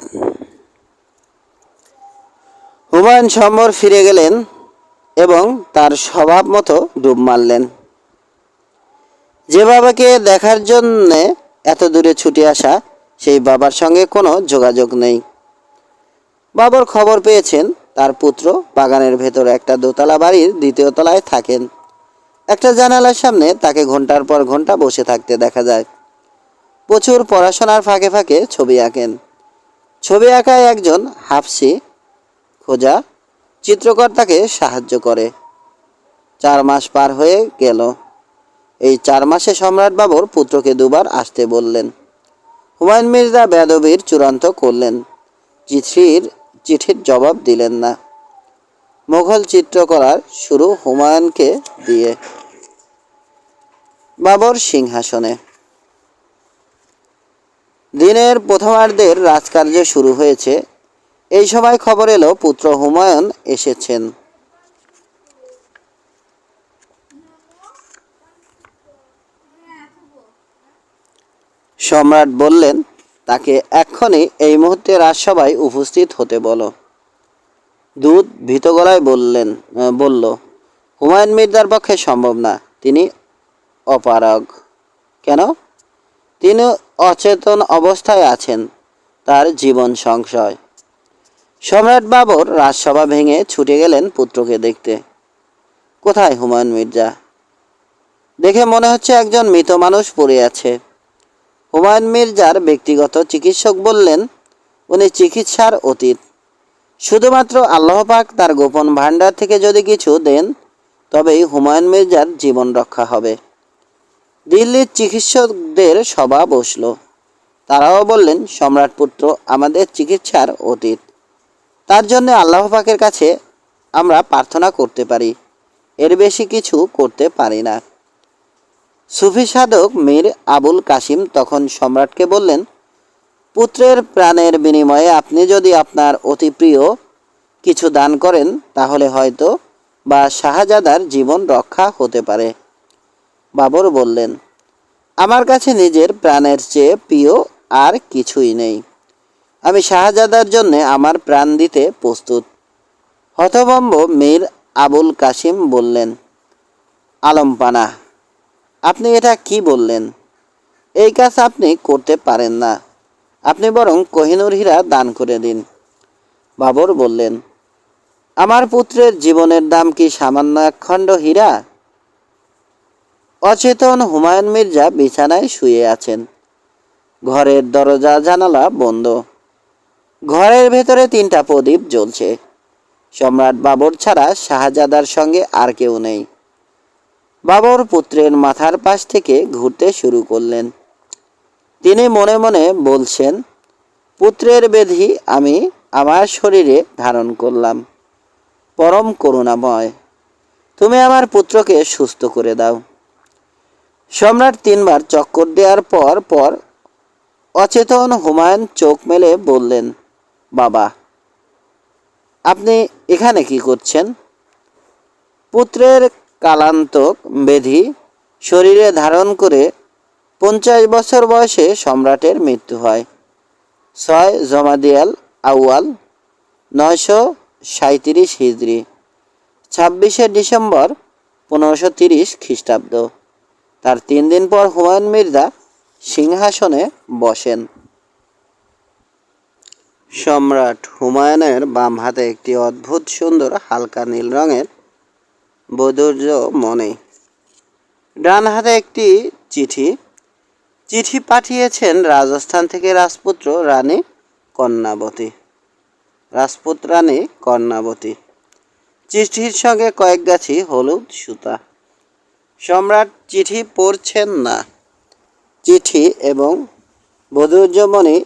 Speaker 1: হুমায়ুন সম্বর ফিরে গেলেন এবং তার স্বভাব মতো ডুব মারলেন। যে বাবাকে দেখার জন্যে এত দূরে ছুটে আসা, সেই বাবার সঙ্গে কোনো যোগাযোগ নেই। বাবর খবর পেয়েছেন তার পুত্র বাগানের ভেতর একটা দোতলা বাড়ির দ্বিতীয় তলায় থাকেন। একটা জানালার সামনে তাকে ঘন্টার পর ঘন্টা বসে থাকতে দেখা যায়। প্রচুর পড়াশোনার ফাঁকে ফাঁকে ছবি আঁকেন। ছবি আঁকায় একজন হাফসি খোঁজা চিত্রকর তাকে সাহায্য করে। 4 মাস পার হয়ে গেল। এই 4 মাসে সম্রাট বাবর পুত্রকে দুবার আসতে বললেন। হুমায়ুন মির্জা বেয়াদবির চূড়ান্ত করলেন। চিঠির জবাব দিলেন না। মোঘল চিত্রকলার শুরু হুমায়ুনকে দিয়ে। বাবর সিংহাসনে। দিনের প্রথমার্ধের রাজকার্য শুরু হয়েছে। এই সময় খবর এলো পুত্র হুমায়ুন এসেছেন। সম্রাট বললেন, তাকে এক্ষুনি এই মুহূর্তে রাজসভায় উপস্থিত হতে বলো। দূত ভীত গলায় বলল, হুমায়ুন মির্জার পক্ষে সম্ভব না। তিনি অপারগ। কেন? তিনি অচেতন অবস্থায় আছেন। তার জীবন সংশয়। সম্রাট বাবর রাজসভা ভেঙে ছুটে গেলেন পুত্রকে দেখতে। কোথায় হুমায়ুন মির্জা? দেখে মনে হচ্ছে একজন মৃত মানুষ পড়ে আছে। হুমায়ুন মির্জার ব্যক্তিগত চিকিৎসক বললেন, উনি চিকিৎসার অতীত। শুধুমাত্র আল্লাহ পাক তার গোপন ভাণ্ডার থেকে যদি কিছু দেন, তবেই হুমায়ুন মির্জার জীবন রক্ষা হবে। দিল্লির চিকিৎসকদের সভা বসল। তারাও বললেন, সম্রাট পুত্র আমাদের চিকিৎসার অতীত। তার জন্য আল্লাহ পাকের কাছে আমরা প্রার্থনা করতে পারি, এর বেশি কিছু করতে পারি না। সুফি সাধক মীর আবুল কাসিম তখন সম্রাটকে বললেন, পুত্রের প্রাণের বিনিময়ে আপনি যদি আপনার অতি প্রিয় কিছু দান করেন, তাহলে হয়তো বা শাহজাদার জীবন রক্ষা হতে পারে। বাবর বললেন, আমার কাছে নিজের প্রাণের চেয়ে প্রিয় আর কিছুই নেই। আমি শাহজাদার জন্য আমার প্রাণ দিতে প্রস্তুত। হতভম্ব মীর আবুল কাসিম বললেন, আলমপানা, আপনি এটা কি বললেন? এই কাজ আপনি করতে পারেন না। আপনি বরং কোহিনূর হীরা দান করে দিন। বাবর বললেন, আমার পুত্রের জীবনের দাম কি সামান্য একখণ্ড হীরা? অচেতন হুমায়ুন মির্জা বিছানায় শুয়ে আছেন। ঘরের দরজা জানালা বন্ধ। ঘরের ভেতরে 3টা প্রদীপ জ্বলছে। সম্রাট বাবর ছাড়া শাহজাদার সঙ্গে আর কেউ নেই। বাবর পুত্রের মাথার পাশ থেকে ঘুরতে শুরু করলেন। তিনি মনে মনে বলছেন, পুত্রের ব্যাধি আমি আমার শরীরে ধারণ করলাম। পরম করুণাময়, তুমি আমার পুত্রকে সুস্থ করে দাও। সম্রাট 3বার চক্কর দেওয়ার পর পর অচেতন হুমায়ুন চোখ মেলে বললেন, বাবা, আপনি এখানে কি করছেন? পুত্রের কালান্তক ব্যাধি শরীরে ধারণ করে 50 বছর বয়সে সম্রাটের মৃত্যু হয়। 6 জমাদিয়াল আউয়াল 937 হিজরি, 26শে ডিসেম্বর 1530 খ্রিস্টাব্দ। তার 3 দিন পর হুমায়ুন মির্জা সিংহাসনে বসেন। সম্রাট হুমায়ুনের বাম হাতে একটি অদ্ভুত সুন্দর হালকা নীল রঙের বৈদুর্য মণি, ডান হাতে একটি চিঠি। চিঠি পাঠিয়েছেন রাজস্থান থেকে রাজপুত্র রানী কর্ণাবতী। চিঠির সঙ্গে কয়েক গাছি হলুদ সুতা। সম্রাট চিঠি পড়ছেন না। চিঠি এবং বৈদুর্যমণি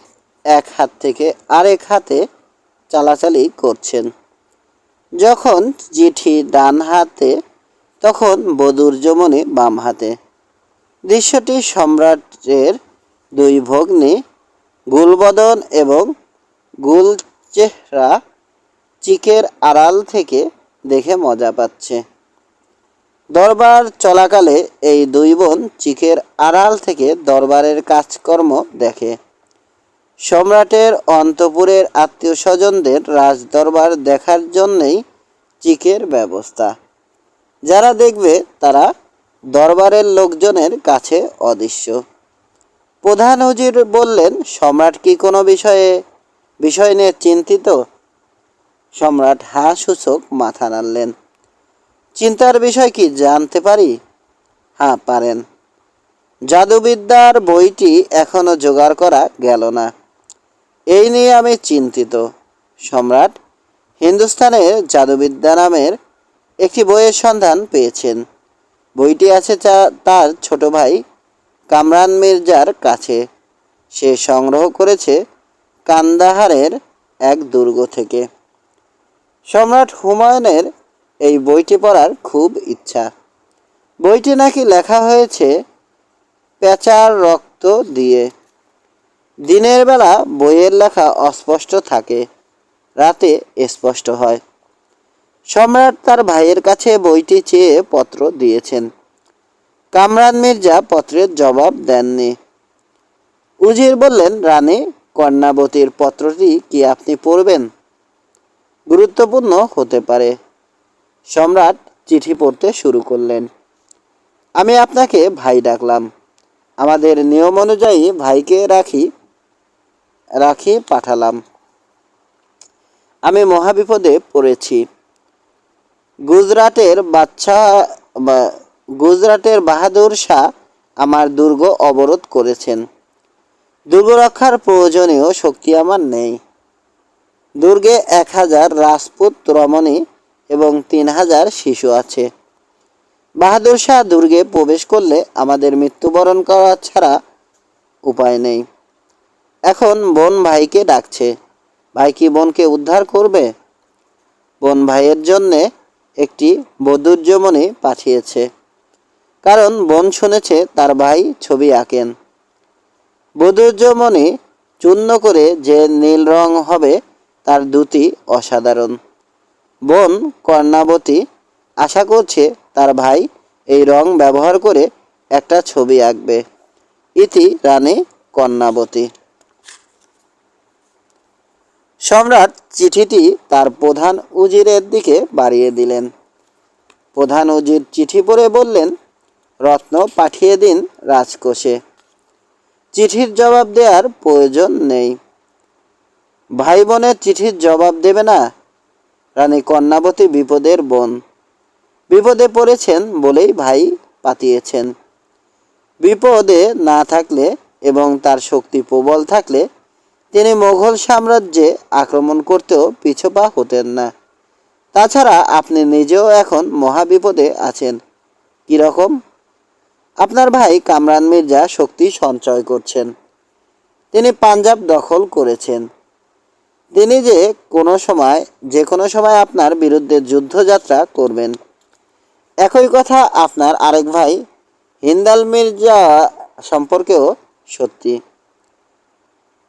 Speaker 1: এক হাত থেকে আরেক হাতে চালাচালি করছেন। যখন চিঠি ডান হাতে, তখন বৈদুর্যমণি বাম হাতে। দৃশ্যটি সম্রাটের 2 ভগ্নী গুলবদন এবং গুলচেহরা চিকের আড়াল থেকে দেখে মজা পাচ্ছে। দরবার চলাকালে এই 2 বোন চিকের আড়াল থেকে দরবারের কাজকর্ম দেখে। সম্রাটের অন্তঃপুরের আত্মীয় স্বজনদের রাজদরবার দেখার জন্যেই চিকের ব্যবস্থা। যারা দেখবে তারা দরবারের লোকজনের কাছে অদৃশ্য। প্রধান উজির বললেন, সম্রাট কি কোনো বিষয় নিয়ে চিন্তিত? সম্রাট হা সূচক মাথা নাড়লেন। চিন্তার বিষয় কি জানতে পারি? হ্যাঁ, পারেন। জাদুবিদ্যার বইটি এখনো জোগাড় করা গেল না, এই নিয়ে আমি চিন্তিত। সম্রাট হিন্দুস্তানের জাদুবিদ্যা নামের একটি বইয়ের সন্ধান পেয়েছেন। বইটি আছে তার ছোট ভাই কামরান মির্জার কাছে। সে সংগ্রহ করেছে কান্দাহারের এক দুর্গ থেকে। সম্রাট হুমায়ুনের এই বইটি পড়ার খুব ইচ্ছা। বইটি নাকি লেখা হয়েছে পেঁচার রক্ত দিয়ে। দিনের বেলা বইয়ের লেখা অস্পষ্ট থাকে, রাতে স্পষ্ট হয়। সম্রাট তার ভাইয়ের কাছে বইটি চেয়ে পত্র দিয়েছেন। কামরান মির্জা পত্রের জবাব দেননি। উজির বললেন, রানী কর্ণাবতীর পত্রটি কি আপনি পড়বেন? গুরুত্বপূর্ণ হতে পারে। সম্রাট চিঠি পড়তে শুরু করলেন। আমি আপনাকে ভাই ডাকলাম। আমাদের নিয়ম অনুযায়ী ভাইকে রাখি পাঠালাম। আমি মহাবিপদে পড়েছি। গুজরাটের বাহাদুর শাহ আমার দুর্গ অবরোধ করেছেন। দুর্গ রক্ষার প্রয়োজনীয় শক্তি আমার নেই। দুর্গে 1000 রাজপুত রমণী এবং 3000 শিশু আছে। বাহাদুর শাহ দুর্গে প্রবেশ করলে আমাদের মৃত্যুবরণ করা ছাড়া উপায় নেই। এখন বোন ভাইকে ডাকছে। ভাই কি বোনকে উদ্ধার করবে? বোন ভাইয়ের জন্যে একটি বৈদুর্যমণি পাঠিয়েছে, কারণ বোন শুনেছে তার ভাই ছবি আঁকেন। বৈদুর্যমণি চূর্ণ করে যে নীল রং হবে তার দ্যুতি অসাধারণ। বোন কর্ণাবতী আশা করছে তার ভাই এই রং ব্যবহার করে একটা ছবি আঁকবে। ইতি রানী কর্ণাবতী। সম্রাট চিঠিটি তার প্রধান উজিরের দিকে বাড়িয়ে দিলেন। প্রধান উজির চিঠি পড়ে বললেন, রত্ন পাঠিয়ে দিন রাজকোষে। চিঠির জবাব দেওয়ার প্রয়োজন নেই। ভাই বোনের চিঠির জবাব দেবে না? রানী কর্ণাবতী বিপদের বোন। বিপদে পড়েছেন বলেই ভাই পাঠিয়েছেন। বিপদে না থাকলে এবং তার শক্তি প্রবল থাকলে তিনি মোগল সাম্রাজ্যে আক্রমণ করতেও পিছপা হতেন না। তাছাড়া আপনি নিজেও এখন মহাবিপদে আছেন। কীরকম? আপনার ভাই কামরান মির্জা শক্তি সঞ্চয় করছেন। তিনি পাঞ্জাব দখল করেছেন। তিনি যে কোনো সময় আপনার বিরুদ্ধে যুদ্ধযাত্রা করবেন। একই কথা আপনার আরেক ভাই হিন্দাল মির্জা সম্পর্কেও সত্যি।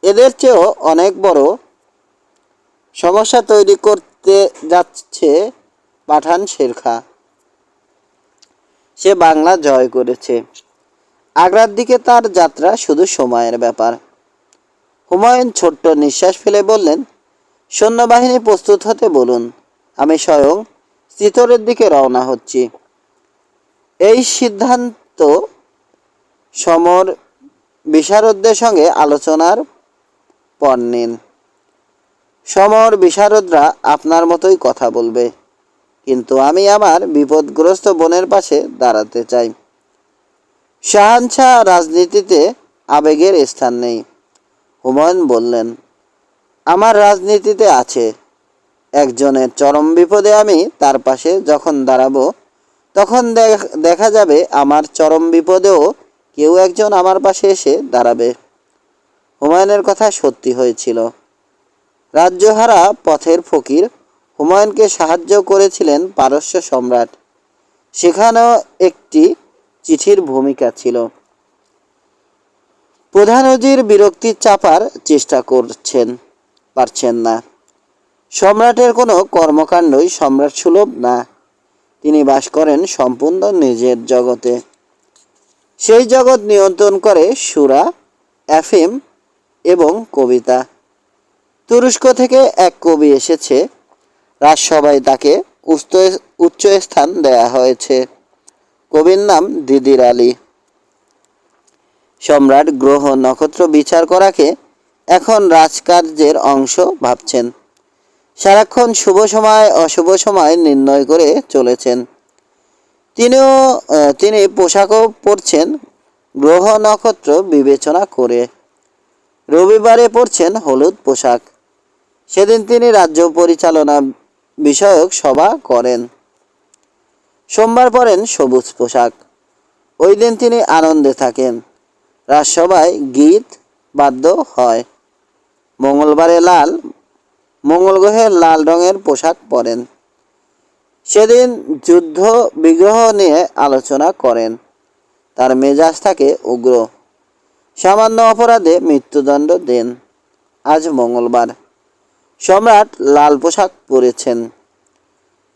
Speaker 1: এদের চেয়েও অনেক বড় সমস্যা তৈরি করতে যাচ্ছে পাঠান শেরখা। সে বাংলা জয় করেছে। আগ্রার দিকে তার যাত্রা শুধু সময়ের ব্যাপার। হুমায়ুন ছোট্ট নিঃশ্বাস ফেলে বললেন, সৈন্যবাহিনী প্রস্তুত হতে বলুন, আমি স্বয়ং চিতোরের দিকে রওনা হচ্ছি। এই সিদ্ধান্ত সমর বিশারদদের সঙ্গে আলোচনার পর নিন। সমর বিশারদরা আপনার মতোই কথা বলবে, কিন্তু আমি আমার বিপদগ্রস্ত বোনের পাশে দাঁড়াতে চাই। শাহানশাহ রাজনীতিতে আবেগের স্থান নেই। হুমায়ুন বললেন, আমার রাজনীতিতে আছে। একজনের চরম বিপদে আমি তার পাশে যখন দাঁড়াবো, তখন দেখা যাবে আমার চরম বিপদেও কেউ একজন আমার পাশে এসে দাঁড়াবে। হুমায়ুনের কথা সত্যি হয়েছিল। রাজ্যহারা পথের ফকির হুমায়ুনকে সাহায্য করেছিলেন পারস্য সম্রাট। সেখানেও একটি চিঠির ভূমিকা ছিল। প্রধান উজির বিরক্তি চাপার চেষ্টা পারছেন না। সম্রাটের কোনো কর্মকাণ্ডই সম্রাট সুলভ না। তিনি বাস করেন সম্পূর্ণ নিজের জগতে। সেই জগৎ নিয়ন্ত্রণ করে সুরা, অ্যাফিম এবং কবিতা। তুরস্ক থেকে এক কবি এসেছে। রাজসভায় তাকে উচ্চ স্থান দেয়া হয়েছে। কবির নাম দিদির আলী। সম্রাট গ্রহ নক্ষত্র বিচার করাকে এখন রাজকার্যের অংশ ভাবছেন। সারাক্ষণ শুভ সময় অশুভ সময় নির্ণয় করে চলেছেন। তিনি পোশাকও পরছেন গ্রহ নক্ষত্র বিবেচনা করে। রবিবারে পরছেন হলুদ পোশাক। সেদিন তিনি রাজ্য পরিচালনা বিষয়ক সভা করেন। সোমবার পরেন সবুজ পোশাক। ওই দিন তিনি আনন্দে থাকেন। রাজসভায় গীত বাদ্য হয়। মঙ্গল গ্রহে লাল রঙের পোশাক পরেন। সেদিন যুদ্ধ বিগ্রহ নিয়ে আলোচনা করেন। তার মেজাজ থাকে উগ্র। সামান্য অপরাধে মৃত্যুদণ্ড দেন। আজ মঙ্গলবার। সম্রাট লাল পোশাক পরেছেন।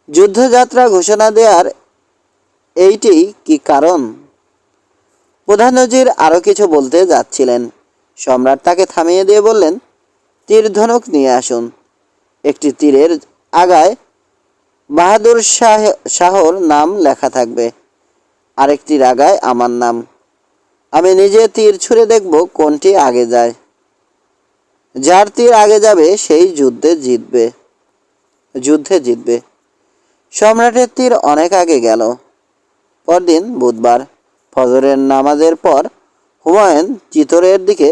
Speaker 1: যুদ্ধযাত্রা ঘোষণা দেওয়ার এইটি কি কারণ? প্রধান উজির আরও কিছু বলতে যাচ্ছিলেন। সম্রাট তাকে থামিয়ে দিয়ে বললেন, তীর ধনুক নিয়ে আসুন। একটি তীরের আগায় বাহাদুর শাহর নাম লেখা থাকবে, আরেকটির আগায় আমার নাম। আমি নিজে তীর ছুঁড়ে দেখব কোনটি আগে যায়। যার তীর আগে যাবে সেই যুদ্ধে জিতবে। সম্রাটের তীর অনেক আগে গেল। পরদিন বুধবার ফজরের নামাজের পর হুমায়ুন চিতোরের দিকে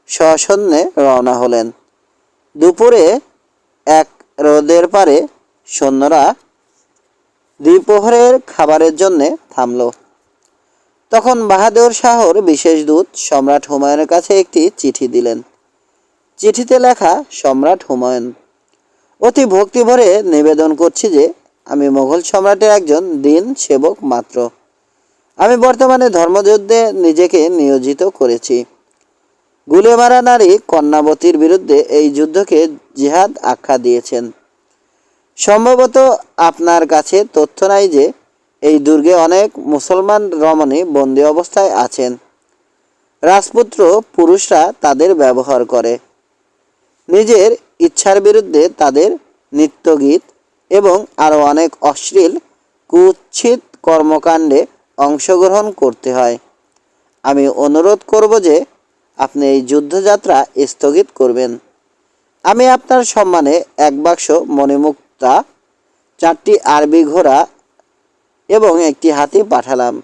Speaker 1: সসৈন্যে রওনা হলেন। দুপুরে এক হ্রদের পারে সৈন্যরা দ্বিপ্রহরের খাবারের জন্যে থামল। তখন বাহাদুর শাহর বিশেষ দূত সম্রাট হুমায়ুনের কাছে একটি চিঠি দিলেন। চিঠিতে লেখা, সম্রাট হুমায়ুন, অতি ভক্তি ভরে নিবেদন করছি যে আমি মোগল সম্রাটের একজন দীন সেবক মাত্র। আমি বর্তমানে ধর্মযুদ্ধে নিজেকে নিয়োজিত করেছি। গুলে মারা নারী কন্যাবতীর বিরুদ্ধে এই যুদ্ধকে জিহাদ আখ্যা দিয়েছেন। সম্ভবত আপনার কাছে তথ্য নাই যে এই দুর্গে অনেক মুসলমান রমণী বন্দী অবস্থায় আছেন। রাজপুত্র পুরুষরা তাদের ব্যবহার করে। নিজের ইচ্ছার বিরুদ্ধে তাদের নৃত্যগীত এবং আরও অনেক অশ্লীল কুৎসিত কর্মকাণ্ডে অংশগ্রহণ করতে হয়। আমি অনুরোধ করব যে আপনি এই যুদ্ধযাত্রা স্থগিত করবেন। আমি আপনার সম্মানে এক বাক্স মণিমুক্তা, 4টি আরবি ঘোড়া এবং একটি হাতি পাঠালাম।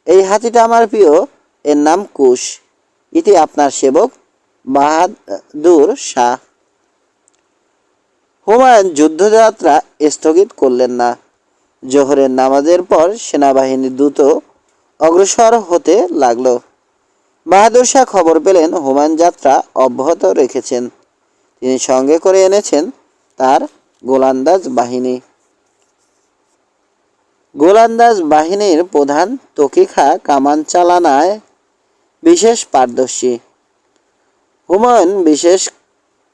Speaker 1: এই হাতিটা আমার প্রিয়, এর নাম কুশ। ইতি আপনার সেবক বাহাদুর শাহ। হুমায়ুন যুদ্ধযাত্রা স্থগিত করলেন না। জোহরের নামাজের পর সেনাবাহিনী দ্রুত অগ্রসর হতে লাগল। বাহাদুর শাহ খবর পেলেন হুমায়ুন যাত্রা অব্যাহত রেখেছেন। তিনি সঙ্গে করে এনেছেন তার গোলান্দাজ বাহিনী। গোলান্দাজ বাহিনীর প্রধান তকি খাঁ কামান চালানায় বিশেষ পারদর্শী। হুমায়ুন বিশেষ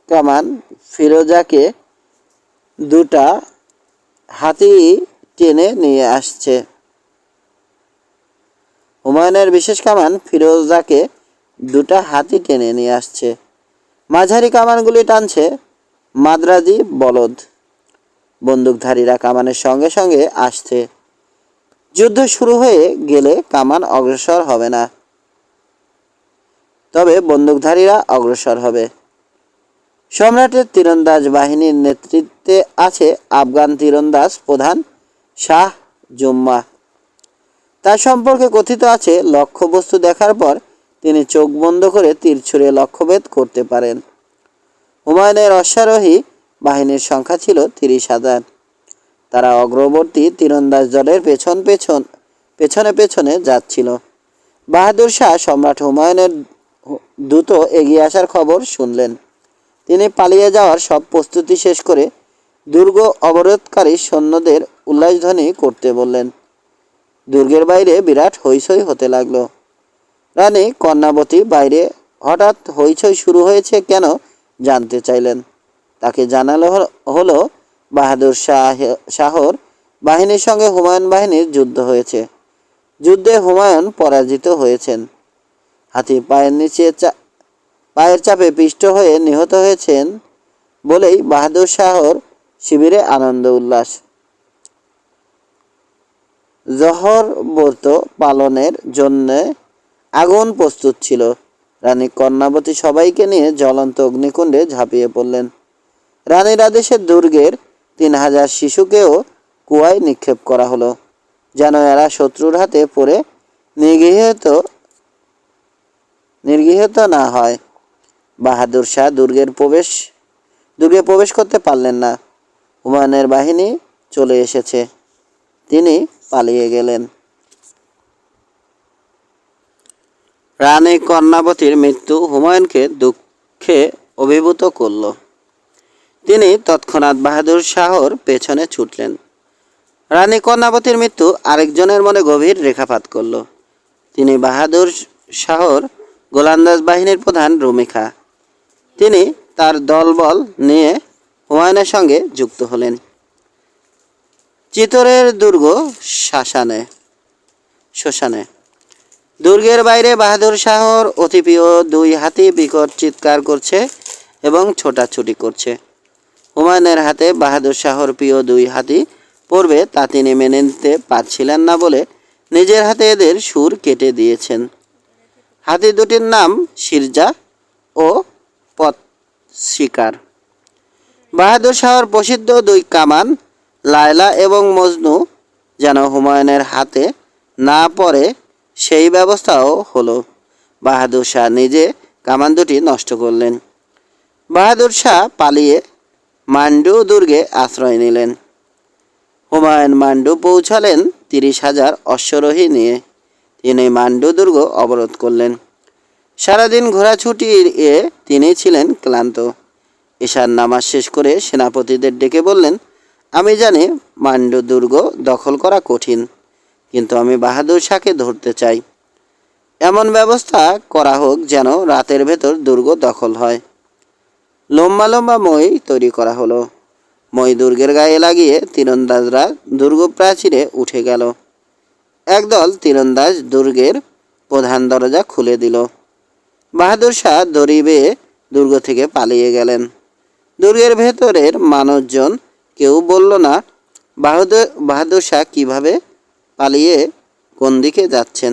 Speaker 1: কামান ফিরোজাকে দুটা হাতি টেনে নিয়ে আসছে। হুমায়ুনের বিশেষ কামান ফিরোজাকে দুটা হাতি টেনে নিয়ে আসছে। মাঝারি কামানগুলি টানছে মাদ্রাজি বলদ। বন্দুকধারীরা কামানের সঙ্গে সঙ্গে আসছে। যুদ্ধ শুরু হয়ে গেলে কামান অগ্রসর হবে না, তবে বন্দুকধারীরা অগ্রসর হবে। সম্রাটের তীরন্দাজ বাহিনীর নেতৃত্বে আছে আফগান তীরন্দাজ প্রধান শাহ জুম্মা। তার সম্পর্কে কথিত আছে, লক্ষ্যবস্তু দেখার পর তিনি চোখ বন্ধ করে তীর ছুঁড়ে লক্ষ্যভেদ করতে পারেন। হুমায়ুনের অশ্বারোহী বাহিনীর সংখ্যা ছিল 30,000। তারা অগ্রবর্তী তীরন্দাজ দলের পেছনে পেছনে যাচ্ছিল। বাহাদুর শাহ সম্রাট হুমায়ুনের দ্রুত এগিয়ে আসার খবর শুনলেন। তিনি পালিয়ে যাওয়ার সব প্রস্তুতি শেষ করে দুর্গ অবরোধকারী সৈন্যদের উল্লাসধ্বনি করতে বললেন। দুর্গের বাইরে বিরাট হইচই হতে লাগলো। রানী কর্ণাবতী বাইরে হঠাৎ হইচই শুরু হয়েছে কেন জানতে চাইলেন। তাকে জানালো হলো বাহাদুর শাহর বাহিনীর সঙ্গে হুমায়ুন বাহিনীর যুদ্ধ হয়েছে। যুদ্ধে হুমায়ুন পরাজিত হয়েছেন। হাতি পায়ের চাপে পিষ্ট হয়ে নিহত হয়েছেন বলেই বাহাদুর শাহর শিবিরে আনন্দ উল্লাস। জহর ব্রত পালনের জন্য আগুন প্রস্তুত ছিল। রানী কর্ণাবতী সবাইকে নিয়ে জ্বলন্ত অগ্নিকুণ্ডে ঝাঁপিয়ে পড়লেন। রানীর আদেশে দুর্গের 3,000 শিশুকেও কুয়ায় নিক্ষেপ করা হলো, যেন এরা শত্রুর হাতে পড়ে নির্গৃহীত না হয়। বাহাদুর শাহ দুর্গে প্রবেশ করতে পারলেন না। হুমায়ুনের বাহিনী চলে এসেছে। তিনি পালিয়ে গেলেন। রানী কর্ণাবতীর মৃত্যু হুমায়ুনকে দুঃখে অভিভূত করল। তিনি তৎক্ষণাৎ বাহাদুর শাহর পেছনে ছুটলেন। রানী কর্ণাবতীর মৃত্যু আরেকজনের মনে গভীর রেখাপাত করল। তিনি বাহাদুর শাহর গোলন্দাজ বাহিনীর প্রধান রুমি খাঁ। তিনি তার দলবল নিয়ে হুমায়ুনের সঙ্গে যুক্ত হলেন। চিতোরের দুর্গ শ্মশানে। দুর্গের বাইরে বাহাদুর শাহর অতি প্রিয় 2 হাতি বিকট চিৎকার করছে এবং ছোটাছুটি করছে। হুমায়ুনের হাতে বাহাদুর শাহর প্রিয় 2 হাতি পড়বে তা তিনি মেনে নিতে পারছিলেন না বলে নিজের হাতে এদের সুর কেটে দিয়েছেন। হাতি দুটির নাম শিরজা ও পথ শিকার। বাহাদুর শাহর প্রসিদ্ধ 2 কামান লায়লা এবং মজনু যেন হুমায়ুনের হাতে না পড়ে সেই ব্যবস্থাও হলো। বাহাদুর শাহ নিজে কামান দুটি নষ্ট করলেন। বাহাদুর শাহ পালিয়ে মান্ডু দুর্গে আশ্রয় নিলেন। হুমায়ুন মান্ডু পৌঁছালেন 30,000 অশ্বারোহী নিয়ে। তিনি মান্ডু দুর্গ অবরোধ করলেন। সারাদিন ঘোরাছুটিয়ে তিনি ছিলেন ক্লান্ত। ঈশার নামাজ শেষ করে সেনাপতিদের ডেকে বললেন, আমি জানি মান্ডু দুর্গ দখল করা কঠিন, কিন্তু আমি বাহাদুর শাহকে ধরতে চাই। এমন ব্যবস্থা করা হোক যেন রাতের ভেতর দুর্গ দখল হয়। লম্বা লম্বা মই তৈরি করা হলো। মই দুর্গের গায়ে লাগিয়ে তীরন্দাজরা দুর্গ প্রাচীরে উঠে গেল। একদল তীরন্দাজ দুর্গের প্রধান দরজা খুলে দিল। বাহাদুর শাহ দড়ি বেয়ে দুর্গ থেকে পালিয়ে গেলেন। দুর্গের ভেতরের মানুষজন কেউ বলল না বাহাদুর শাহ কিভাবে পালিয়ে কোন দিকে যাচ্ছেন।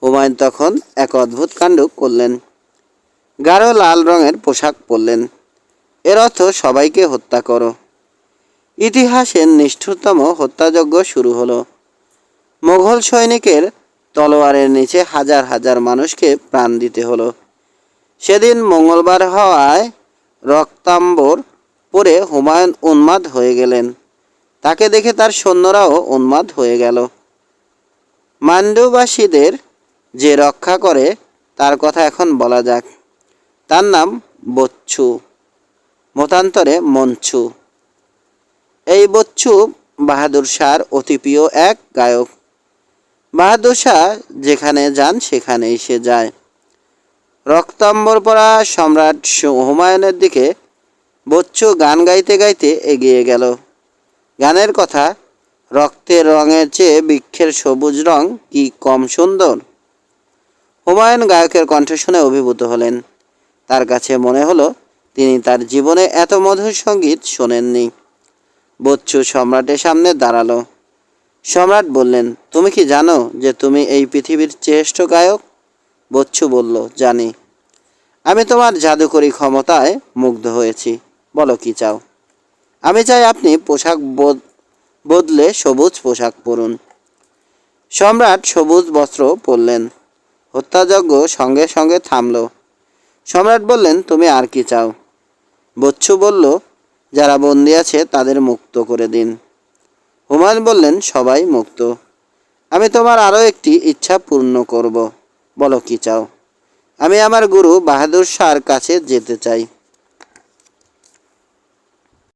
Speaker 1: হুমায়ুন তখন এক অদ্ভুত কাণ্ড করলেন। গাঢ় লাল রঙের পোশাক পরলেন। এর অর্থ সবাইকে হত্যা করো। ইতিহাসের নিষ্ঠুরতম হত্যাযজ্ঞ শুরু হলো। মোগল সৈনিকের তলোয়ারের নিচে হাজার হাজার মানুষকে প্রাণ দিতে হলো। সেদিন মঙ্গলবার হওয়ায় রক্তাম্বর পরে হুমায়ুন উন্মাদ হয়ে গেলেন। তাকে দেখে তার সৈন্যরাও উন্মাদ হয়ে গেল। মান্ডুবাসীদের যে রক্ষা করে তার কথা এখন বলা যাক। তার নাম বচ্চু, মতান্তরে মঞ্চু। এই বচ্চু বাহাদুর শাহর অতি প্রিয় এক গায়ক। বাহাদুর শাহ যেখানে যান সেখানেই সে যায়। রক্তাম্বর পরা সম্রাট হুমায়ুনের দিকে বচ্চু গান গাইতে গাইতে এগিয়ে গেল। গানের কথা, রক্তের রঙের চেয়ে বৃক্ষের সবুজ রং কি কম সুন্দর। হুমায়ুন গায়কের কণ্ঠ শুনে অভিভূত হলেন। তার কাছে মনে হলো তিনি তার জীবনে এত মধুর সঙ্গীত শোনেননি। বচ্চু সম্রাটের সামনে দাঁড়ালো। সম্রাট বললেন, তুমি কি জানো যে তুমি এই পৃথিবীর শ্রেষ্ঠ গায়ক? বচ্চু বলল, জানি। আমি তোমার জাদুকরী ক্ষমতায় মুগ্ধ হয়েছি। বলো কি চাও? আমি চাই আপনি পোশাক বদলে সবুজ পোশাক পরুন। সম্রাট সবুজ বস্ত্র পরলেন। হত্যাযজ্ঞ সঙ্গে সঙ্গে থামল। সম্রাট বললেন, তুমি আর কি চাও? বচ্চু বলল, যারা বন্দি আছে তাদের মুক্ত করে দিন। হুমায়ুন বললেন, সবাই মুক্ত। আমি তোমার আরও একটি ইচ্ছা পূর্ণ করব। বলো কি চাও? আমি আমার গুরু বাহাদুর শাহর কাছে যেতে চাই।